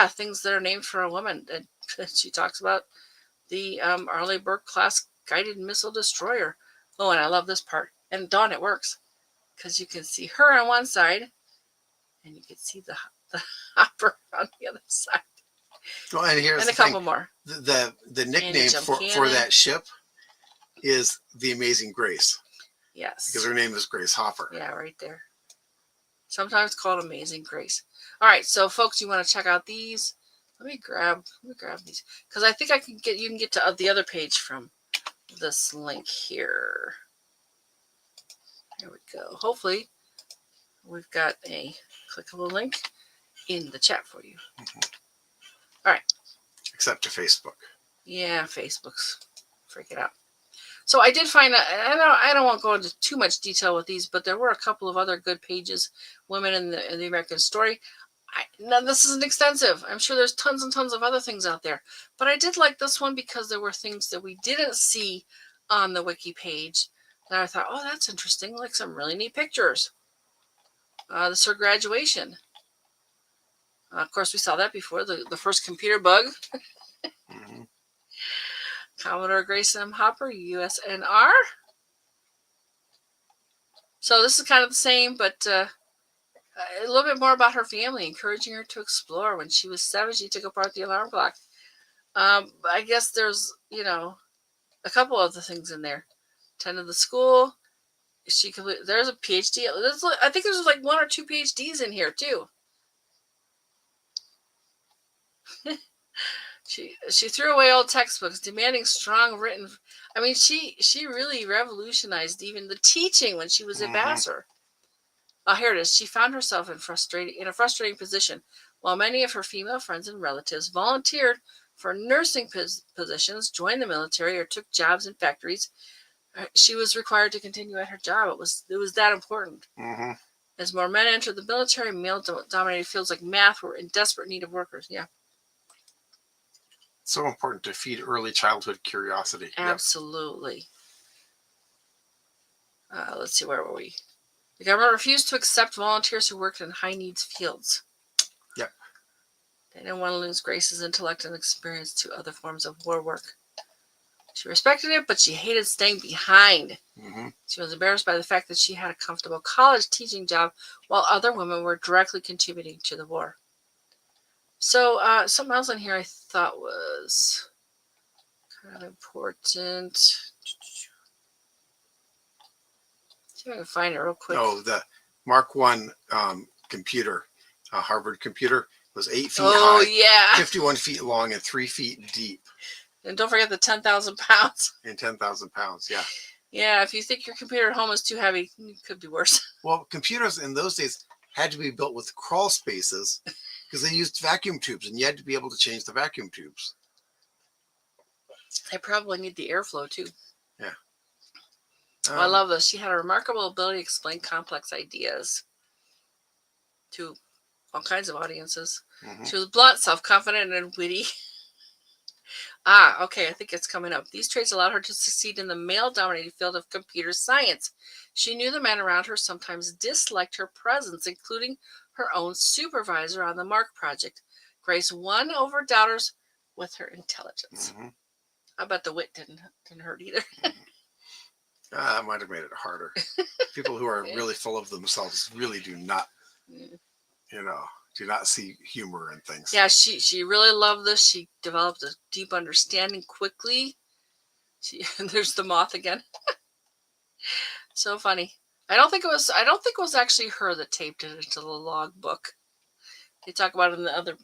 things that are named for a woman. And she talks about the Arleigh Burke class guided missile destroyer. Oh, and I love this part. And Dawn, it works. Because you can see her on one side, and you can see the Hopper on the other side. Well, and a couple more. The nickname for that ship is the Amazing Grace. Yes. Because her name is Grace Hopper. Yeah, right there. Sometimes called Amazing Grace. All right, so folks, you want to check out these? Let me grab these, because I think you can get to the other page from this link here. There we go. Hopefully, we've got a clickable link in the chat for you. All right. Except to Facebook. Yeah, Facebook's freaking out. So I did find I don't want to go into too much detail with these, but there were a couple of other good pages, women in the American story. Now, this isn't extensive. I'm sure there's tons and tons of other things out there. But I did like this one because there were things that we didn't see on the wiki page that I thought, oh, that's interesting. Like some really neat pictures. This is her graduation. Of course, we saw that before, the first computer bug. Commodore Grace M. Hopper, USNR. So this is kind of the same, but a little bit more about her family, encouraging her to explore. When she was 7, she took apart the alarm clock. I guess there's, a couple of the things in there. Attended the school. There's a PhD. I think there's like 1 or 2 PhDs in here too. She threw away old textbooks, demanding strong written. I mean, she really revolutionized even the teaching when she was at Vassar. Here it is. She found herself in a frustrating position. While many of her female friends and relatives volunteered for nursing positions, joined the military, or took jobs in factories, she was required to continue at her job. It was that important. Mm-hmm. As more men entered the military, male-dominated fields like math were in desperate need of workers. Yeah. So important to feed early childhood curiosity. Absolutely. Yep. Let's see, where were we? The government refused to accept volunteers who worked in high-needs fields. Yep. They didn't want to lose Grace's intellect and experience to other forms of war work. She respected it, but she hated staying behind. Mm-hmm. She was embarrassed by the fact that she had a comfortable college teaching job while other women were directly contributing to the war. So something else in here I thought was kind of important. See if I can find it real quick. Oh, the Mark I computer, Harvard computer, was 8 feet high. Oh, yeah. 51 feet long and 3 feet deep. And don't forget the 10,000 pounds. And 10,000 pounds, yeah. Yeah, if you think your computer at home is too heavy, it could be worse. Well, computers in those days had to be built with crawl spaces because they used vacuum tubes, and you had to be able to change the vacuum tubes. They probably need the airflow, too. Yeah. I love this. She had a remarkable ability to explain complex ideas to all kinds of audiences. Mm-hmm. She was blunt, self-confident, and witty. Okay, I think it's coming up. These traits allowed her to succeed in the male-dominated field of computer science. She knew the men around her sometimes disliked her presence, including her own supervisor on the Mark project. Grace won over doubters with her intelligence. Mm-hmm. I bet the wit didn't hurt either. That might have made it harder. People who are really full of themselves really do not, do not see humor in things. Yeah, she really loved this. She developed a deep understanding quickly. There's the moth again. So funny. I don't think it was actually her that taped it into the logbook. They talk about it in the other.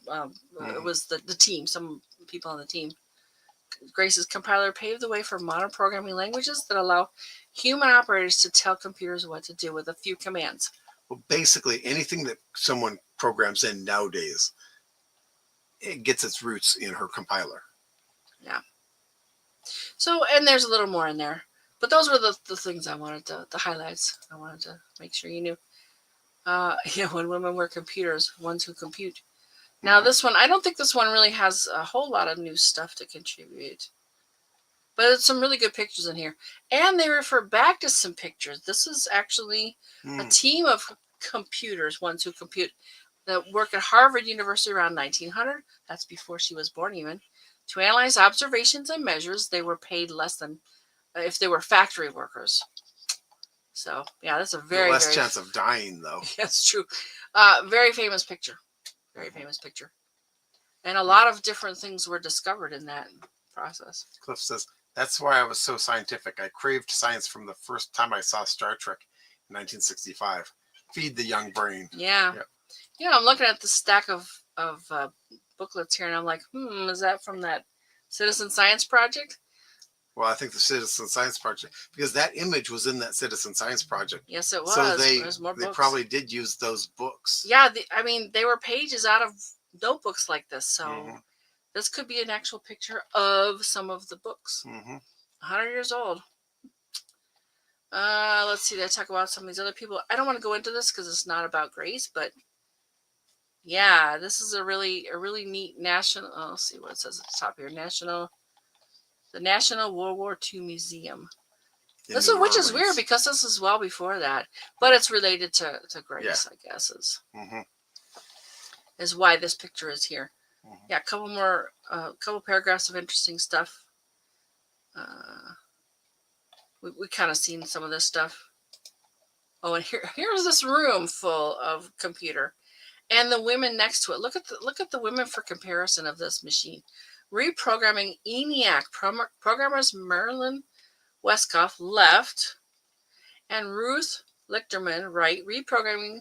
It was the team. Some people on the team. Grace's compiler paved the way for modern programming languages that allow human operators to tell computers what to do with a few commands. Well, basically, anything that someone programs in nowadays, it gets its roots in her compiler. Yeah. So, and there's a little more in there. But those were the things I wanted to, the highlights I wanted to make sure you knew. When women were computers, ones who compute. Now, this one, I don't think this one really has a whole lot of new stuff to contribute. But it's some really good pictures in here. And they refer back to some pictures. This is actually a team of computers, ones who compute, that work at Harvard University around 1900. That's before she was born even. To analyze observations and measures, they were paid less than if they were factory workers. So, yeah, that's a very less chance of dying, though. That's true. Very famous picture. Very famous picture. And a lot of different things were discovered in that process. Cliff says, that's why I was so scientific. I craved science from the first time I saw Star Trek in 1965. Feed the young brain. Yeah. Yep. Yeah, I'm looking at the stack of booklets here, and I'm like, is that from that Citizen Science Project? Well, I think the Citizen Science Project, because that image was in that Citizen Science Project. Yes, it was. So they books. Probably did use those books. Yeah, they were pages out of notebooks like this. So this could be an actual picture of some of the books. 100 years old. Let's see. They talk about some of these other people. I don't want to go into this because it's not about Grace, but yeah, this is a really neat national. Let's see what it says at the top here. The National World War II Museum. Which is weird because this is well before that, but it's related to Grace, I guess is why this picture is here. Yeah, a couple more, couple paragraphs of interesting stuff. We kind of seen some of this stuff. Oh, and here's this room full of computer, and the women next to it. Look at the women for comparison of this machine. Reprogramming ENIAC programmers Marilyn Westcott left, and Ruth Lichterman right, reprogramming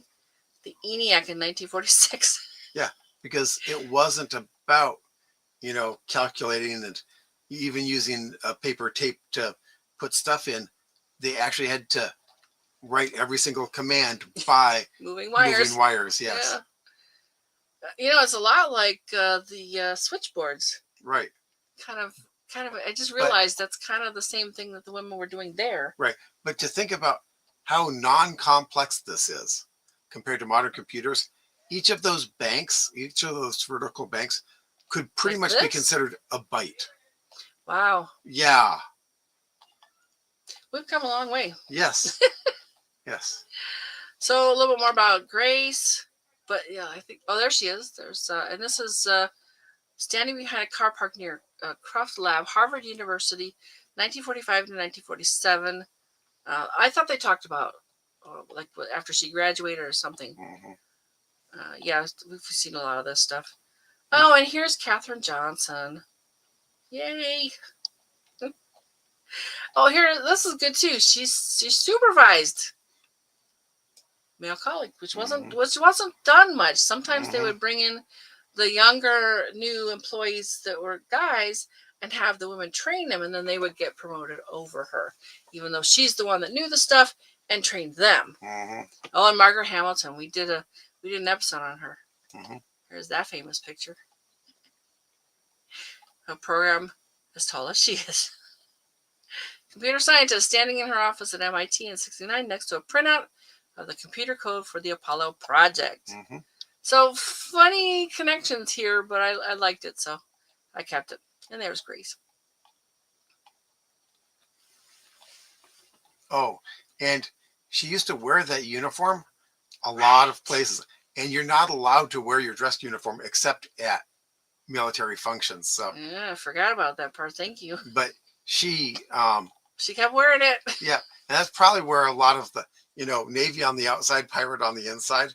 the ENIAC in 1946. Yeah, because it wasn't about calculating and even using a paper tape to put stuff in. They actually had to write every single command by moving wires. moving wires. Yes. Yeah. It's a lot like the switchboards. Right. Kind of. I just realized that's kind of the same thing that the women were doing there. Right. But to think about how non-complex this is compared to modern computers, each of those banks, each of those vertical banks, could pretty Like much be this? considered a byte. Wow. Yeah. We've come a long way. Yes. Yes. So a little bit more about Grace, but yeah, I think. Oh, there she is. There's and this is standing behind a car park near Croft Lab, Harvard University, 1945 to 1947. I thought they talked about like after she graduated or something. Mhm. Yeah, we've seen a lot of this stuff. Oh, and here's Katherine Johnson. Yay! Oh, here, this is good too. She supervised male colleague, which wasn't done much. Sometimes they would bring in the younger new employees that were guys and have the women train them, and then they would get promoted over her, even though she's the one that knew the stuff and trained them. Oh, and Margaret Hamilton, we did an episode on her. Here's that famous picture. A program as tall as she is. Computer scientist standing in her office at MIT in '69 next to a printout of the computer code for the Apollo project. So funny connections here, but I liked it, so I kept it. And there's Grace. Oh, and she used to wear that uniform a lot of places. And you're not allowed to wear your dress uniform except at military functions. So yeah, I forgot about that part. Thank you. But she kept wearing it. Yeah, and that's probably where a lot of the Navy on the outside, pirate on the inside,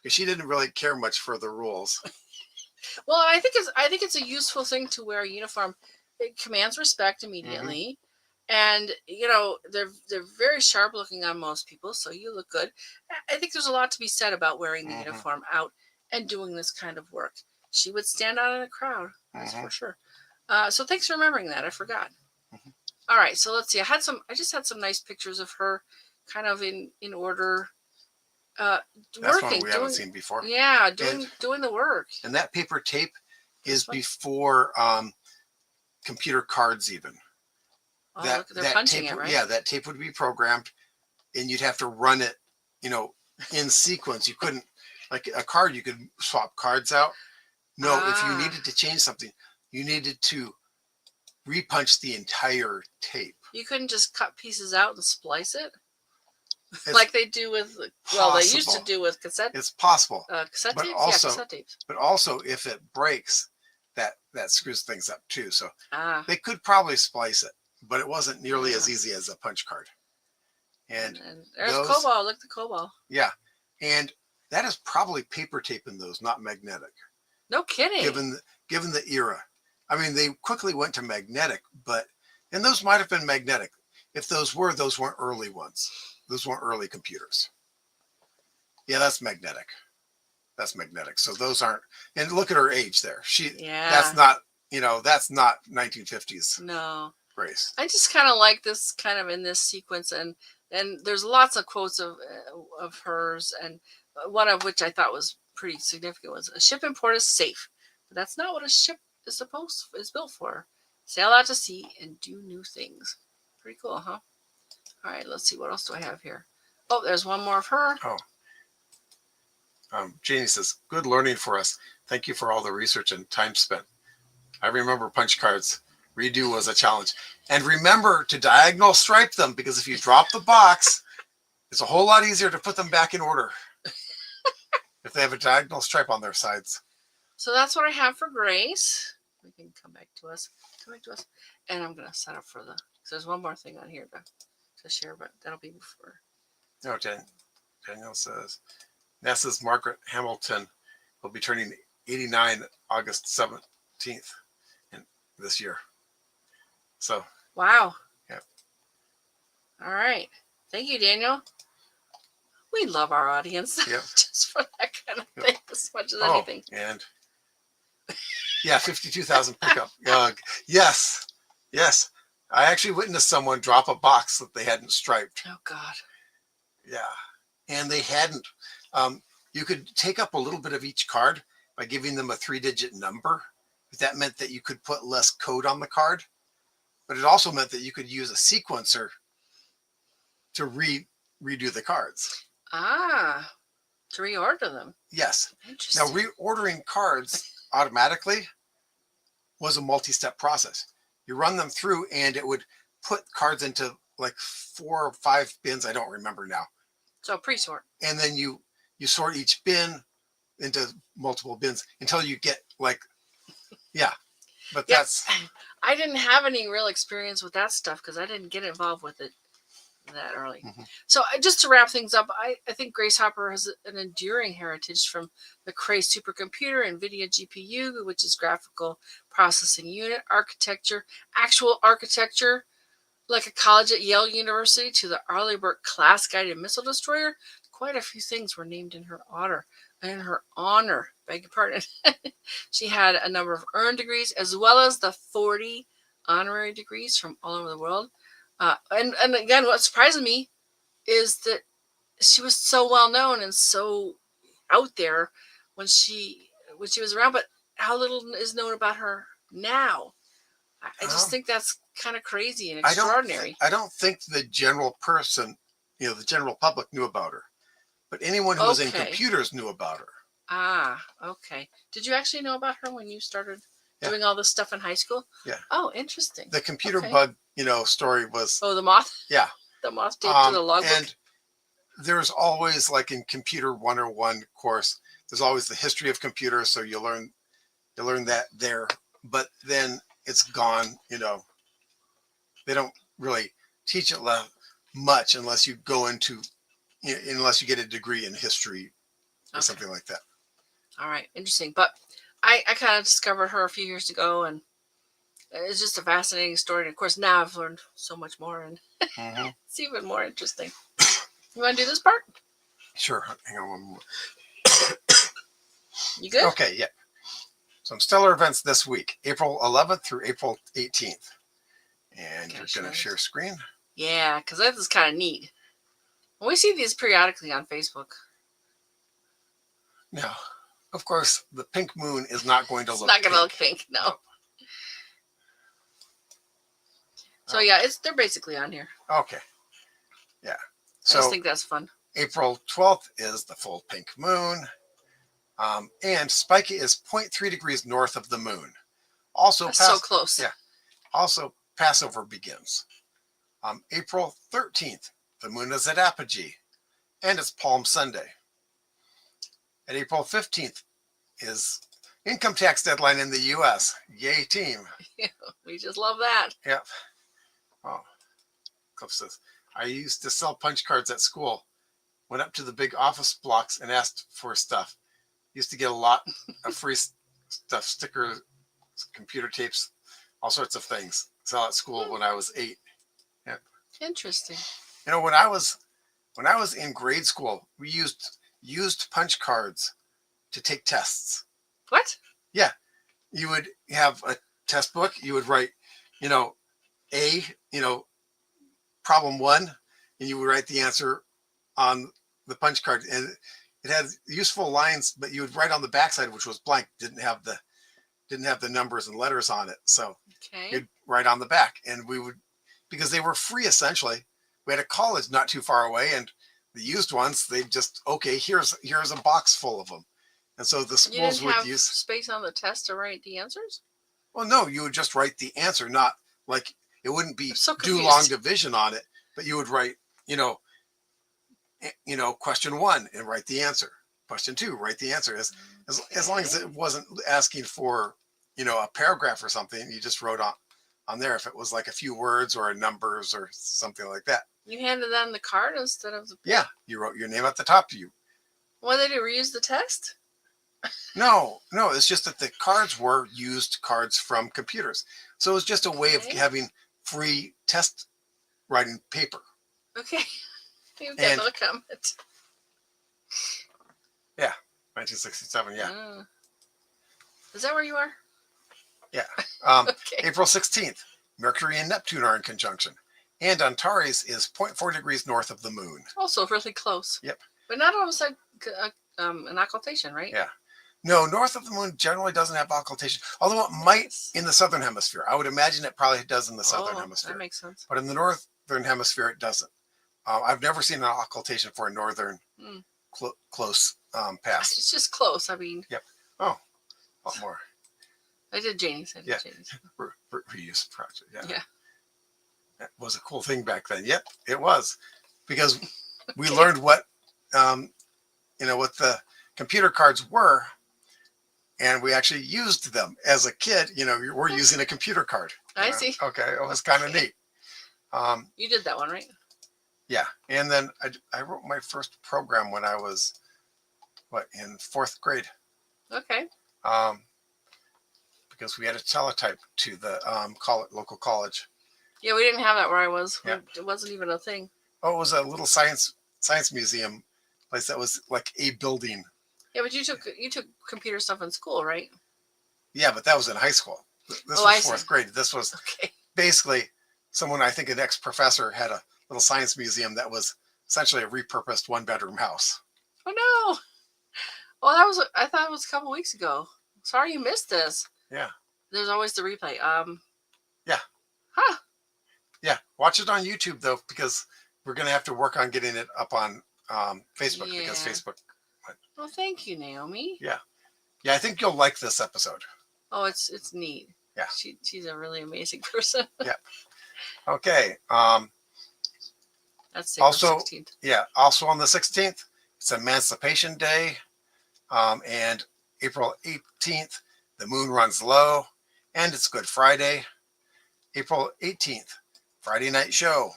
because she didn't really care much for the rules. Well, I think it's a useful thing to wear a uniform. It commands respect immediately. And they're very sharp looking on most people, so you look good. I think there's a lot to be said about wearing the uniform out and doing this kind of work. She would stand out in a crowd, that's for sure. So thanks for remembering that. I forgot. All right, so let's see. I just had some nice pictures of her, kind of in order. That's working. One we haven't seen before. Yeah, doing the work. And that paper tape is before computer cards even. Oh, look, they're punching tape, it, right? Yeah, that tape would be programmed, and you'd have to run it, in sequence. You couldn't, like a card, you could swap cards out. No, if you needed to change something, you needed to repunch the entire tape. You couldn't just cut pieces out and splice it? Like they do with, they used to do with cassette. It's possible. Cassette but tapes? Also, yeah, cassette tapes. But also, if it breaks, that screws things up too. So they could probably splice it, but it wasn't nearly as easy as a punch card. And there's COBOL. Look, the COBOL. Yeah. And that is probably paper tape in those, not magnetic. No kidding. Given the era. I mean, they quickly went to magnetic, and those might have been magnetic. If those weren't early ones. Those weren't early computers. Yeah, that's magnetic. So those aren't, and look at her age there. That's not 1950s. No. Grace. I just kind of like this kind of in this sequence, and there's lots of quotes of hers, and one of which I thought was pretty significant was, "A ship in port is safe, but that's not what a ship is built for. Sail out to sea and do new things." Pretty cool, huh? All right, let's see. What else do I have here? Oh, there's one more of her. Janie says, "Good learning for us. Thank you for all the research and time spent. I remember punch cards. Redo was a challenge. And remember to diagonal stripe them, because if you drop the box, it's a whole lot easier to put them back in order if they have a diagonal stripe on their sides." So that's what I have for Grace. We can come back to us. And I'm going to set up for so there's one more thing on here to share, but that'll be before. No, Daniel says, NASA's Margaret Hamilton will be turning 89 August 17th this year. So. Wow. Yeah. All right. Thank you, Daniel. We love our audience. Yep. Just for that kind of thing as much as anything. And 52,000 pickup. Yes. I actually witnessed someone drop a box that they hadn't striped. Oh, God. Yeah. And they hadn't, you could take up a little bit of each card by giving them a 3-digit number. That meant that you could put less code on the card, but it also meant that you could use a sequencer to redo the cards. Ah, to reorder them. Yes. Interesting. Now, reordering cards automatically was a multi-step process. You run them through and it would put cards into like 4 or 5 bins. I don't remember now. So pre-sort. And then you sort each bin into multiple bins until you get like, yeah. But Yep. that's. I didn't have any real experience with that stuff because I didn't get involved with it that early. Mhm. So just to wrap things up, I think Grace Hopper has an enduring heritage from the Cray supercomputer, NVIDIA GPU, which is graphical processing unit, architecture, actual architecture, like a college at Yale University, to the Arleigh Burke class guided missile destroyer. Quite a few things were named in her honor. Beg your pardon. She had a number of earned degrees as well as the 40 honorary degrees from all over the world. And again, what surprised me is that she was so well known and so out there when she was around, but how little is known about her now. I just think that's kind of crazy and extraordinary. I don't think the general person, the general public knew about her, but anyone who was in computers knew about her. Ah, okay. Did you actually know about her when you started doing all this stuff in high school? Yeah. Oh, interesting. The computer bug, story was. Oh, the moth? Yeah. The moth taped to the logbook. And there's always, like in Computer 101 course, there's always the history of computers, so you learn that there. But then it's gone. They don't really teach it much unless you go into, unless you get a degree in history or something like that. All right, interesting. But I kind of discovered her a few years ago, and it's just a fascinating story. And of course, now I've learned so much more, and it's even more interesting. You want to do this part? Sure. Hang on one more. You good? Okay, yeah. Some stellar events this week, April 11th through April 18th. And you're going to share screen? Yeah, because that is kind of neat. We see these periodically on Facebook. Now, of course, the pink moon is not going to look pink. It's not going to look pink, no. So, yeah, they're basically on here. Okay. Yeah. So, I just think that's fun. April 12th is the full pink moon. And Spica is 0.3 degrees north of the moon. Also, that's so close. Yeah. Also, Passover begins. April 13th, the moon is at apogee, and it's Palm Sunday. And April 15th is income tax deadline in the U.S. Yay, team. We just love that. Yep. Oh, Cliff says, I used to sell punch cards at school. Went up to the big office blocks and asked for stuff. Used to get a lot of free stuff, stickers, computer tapes, all sorts of things. Sell at school when I was 8. Yep. Interesting. When I was in grade school, we used punch cards to take tests. What? Yeah. You would have a test book. You would write, problem 1, and you would write the answer on the punch card. And it had useful lines, but you would write on the backside, which was blank, didn't have the numbers and letters on it. So you'd write on the back, and we would, because they were free essentially. We had a college not too far away, and the used ones, they just, here's a box full of them. And so the schools would use space on the test to write the answers. Well, no, you would just write the answer, not like it wouldn't be do long division on it, but you would write, question 1 and write the answer. Question 2, write the answer. As long as it wasn't asking for, a paragraph or something, you just wrote on there if it was like a few words or numbers or something like that. You handed them the card instead of the. Yeah, you wrote your name at the top. What did they do? Reuse the test? No, it's just that the cards were used cards from computers. So it was just a way of having free test writing paper. Okay. You get another comment. Yeah, 1967, yeah. Is that where you are? Yeah. April 16th, Mercury and Neptune are in conjunction. And Antares is 0.4 degrees north of the moon. Also really close. Yep. But not all of a sudden an occultation, right? Yeah. No, north of the moon generally doesn't have occultation, although it might Yes. in the southern hemisphere. I would imagine it probably does in the southern hemisphere. That makes sense. But in the northern hemisphere, it doesn't. I've never seen an occultation for a northern close pass. It's just close. I mean. Yep. Oh, a lot more. I did Janie's. Janie's. Reuse project. Yeah. Yeah. That was a cool thing back then. Yep, it was. Because we learned what, what the computer cards were. And we actually used them as a kid. We're using a computer card. I see. Okay, it was kind of neat. You did that one, right? Yeah, and then I wrote my first program when I was, in 4th grade. Okay. Because we had to teletype to the local college. Yeah, we didn't have that where I was. Yeah. It wasn't even a thing. Oh, it was a little science museum place that was like a building. Yeah, but you took computer stuff in school, right? Yeah, but that was in high school. This was 4th grade. This was basically someone, I think an ex-professor had a little science museum that was essentially a repurposed 1-bedroom house. Oh no! Well, I thought it was a couple weeks ago. Sorry you missed this. Yeah. There's always the replay. Yeah. Huh. Yeah. Watch it on YouTube though, because we're gonna have to work on getting it up on Facebook because Facebook. Well, thank you, Naomi. Yeah. Yeah, I think you'll like this episode. Oh, it's neat. Yeah. She's a really amazing person. Yeah. Okay. That's also 16th. Yeah. Also on the 16th, it's Emancipation Day. And April 18th, the moon runs low, and it's Good Friday. April 18th, Friday night show.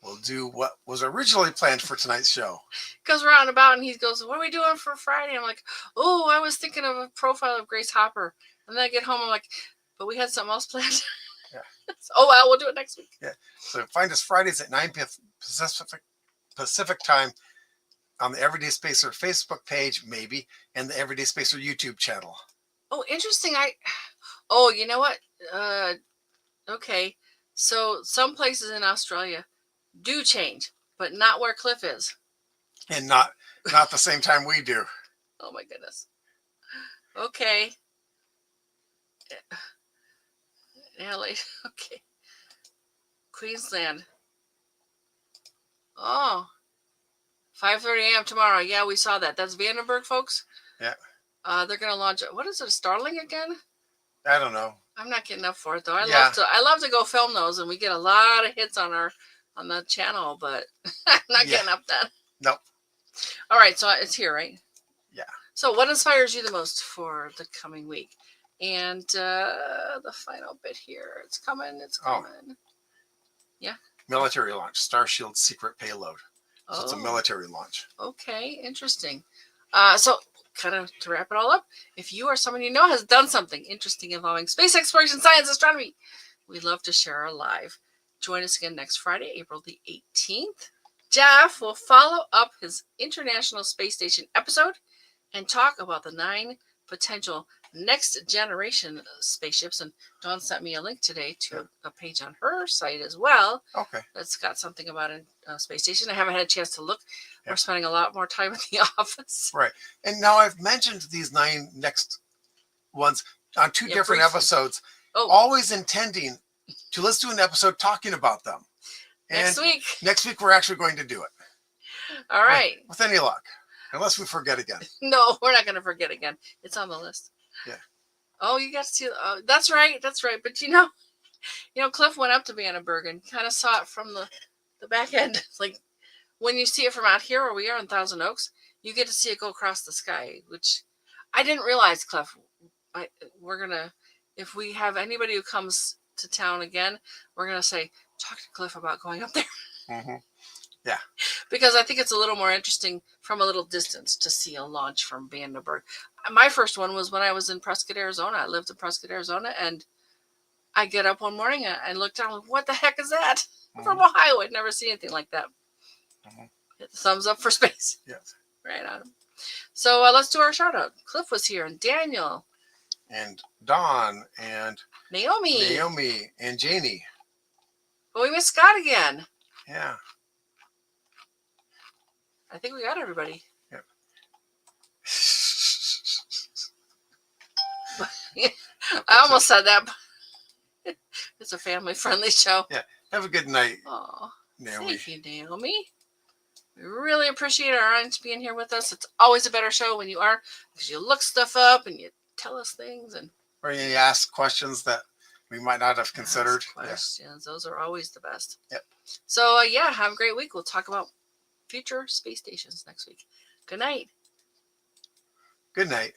We'll do what was originally planned for tonight's show. Because we're out and about, and he goes, "What are we doing for Friday?" I'm like, "Oh, I was thinking of a profile of Grace Hopper." And then I get home, I'm like, "But we had something else planned." Yeah. Oh well, we'll do it next week. Yeah. So find us Fridays at 9 p.m. Pacific time on the Everyday Spacer Facebook page, maybe, and the Everyday Spacer YouTube channel. Oh, interesting. You know what? Okay. So some places in Australia do change, but not where Cliff is. And not the same time we do. Oh my goodness. Okay. LA. Okay. Queensland. Oh. 5:30 a.m. tomorrow. Yeah, we saw that. That's Vandenberg, folks. Yeah. They're gonna launch. What is it? Starling again? I don't know. I'm not getting up for it though. I love to go film those, and we get a lot of hits on the channel, but I'm not getting up then. Nope. All right, so it's here, right? Yeah. So what inspires you the most for the coming week? And the final bit here. It's coming. It's coming. Oh. Yeah. Military launch. Starshield secret payload. So it's a military launch. Okay, interesting. So kind of to wrap it all up, if you or someone you know has done something interesting involving space exploration, science, astronomy, we'd love to share our live. Join us again next Friday, April the 18th. Jeff will follow up his International Space Station episode and talk about the 9 potential next generation spaceships. And Dawn sent me a link today to a page on her site as well. Okay. That's got something about a space station. I haven't had a chance to look. Yeah. We're spending a lot more time in the office. Right. And now I've mentioned these 9 next ones on 2 different episodes, always intending to let's do an episode talking about them. And next week we're actually going to do it. All right. With any luck. Unless we forget again. No, we're not going to forget again. It's on the list. Yeah. Oh, you got to see. That's right. That's right. But Cliff went up to Vandenberg and kind of saw it from the back end. Like when you see it from out here where we are in Thousand Oaks, you get to see it go across the sky, which I didn't realize, Cliff. We're going to, if we have anybody who comes to town again, we're going to say, talk to Cliff about going up there. Mm-hmm. Yeah. Because I think it's a little more interesting from a little distance to see a launch from Vandenberg. My first one was when I was in Prescott, Arizona. I lived in Prescott, Arizona, and I get up one morning and I look down, like, what the heck is that? Mm-hmm. From Ohio. I'd never seen anything like that. Mm-hmm. Hit the thumbs up for space. Yes. Right on. So let's do our shout out. Cliff was here, and Daniel. And Dawn, and Naomi. And Janie. But we missed Scott again. Yeah. I think we got everybody. Yep. I almost said that. It's a family-friendly show. Yeah. Have a good night, Oh, Naomi. thank you, Naomi. We really appreciate our audience being here with us. It's always a better show when you are, because you look stuff up and you tell us things and Or you ask questions that we might not have considered. questions. Those are always the best. Yep. So yeah, have a great week. We'll talk about future space stations next week. Good night. Good night.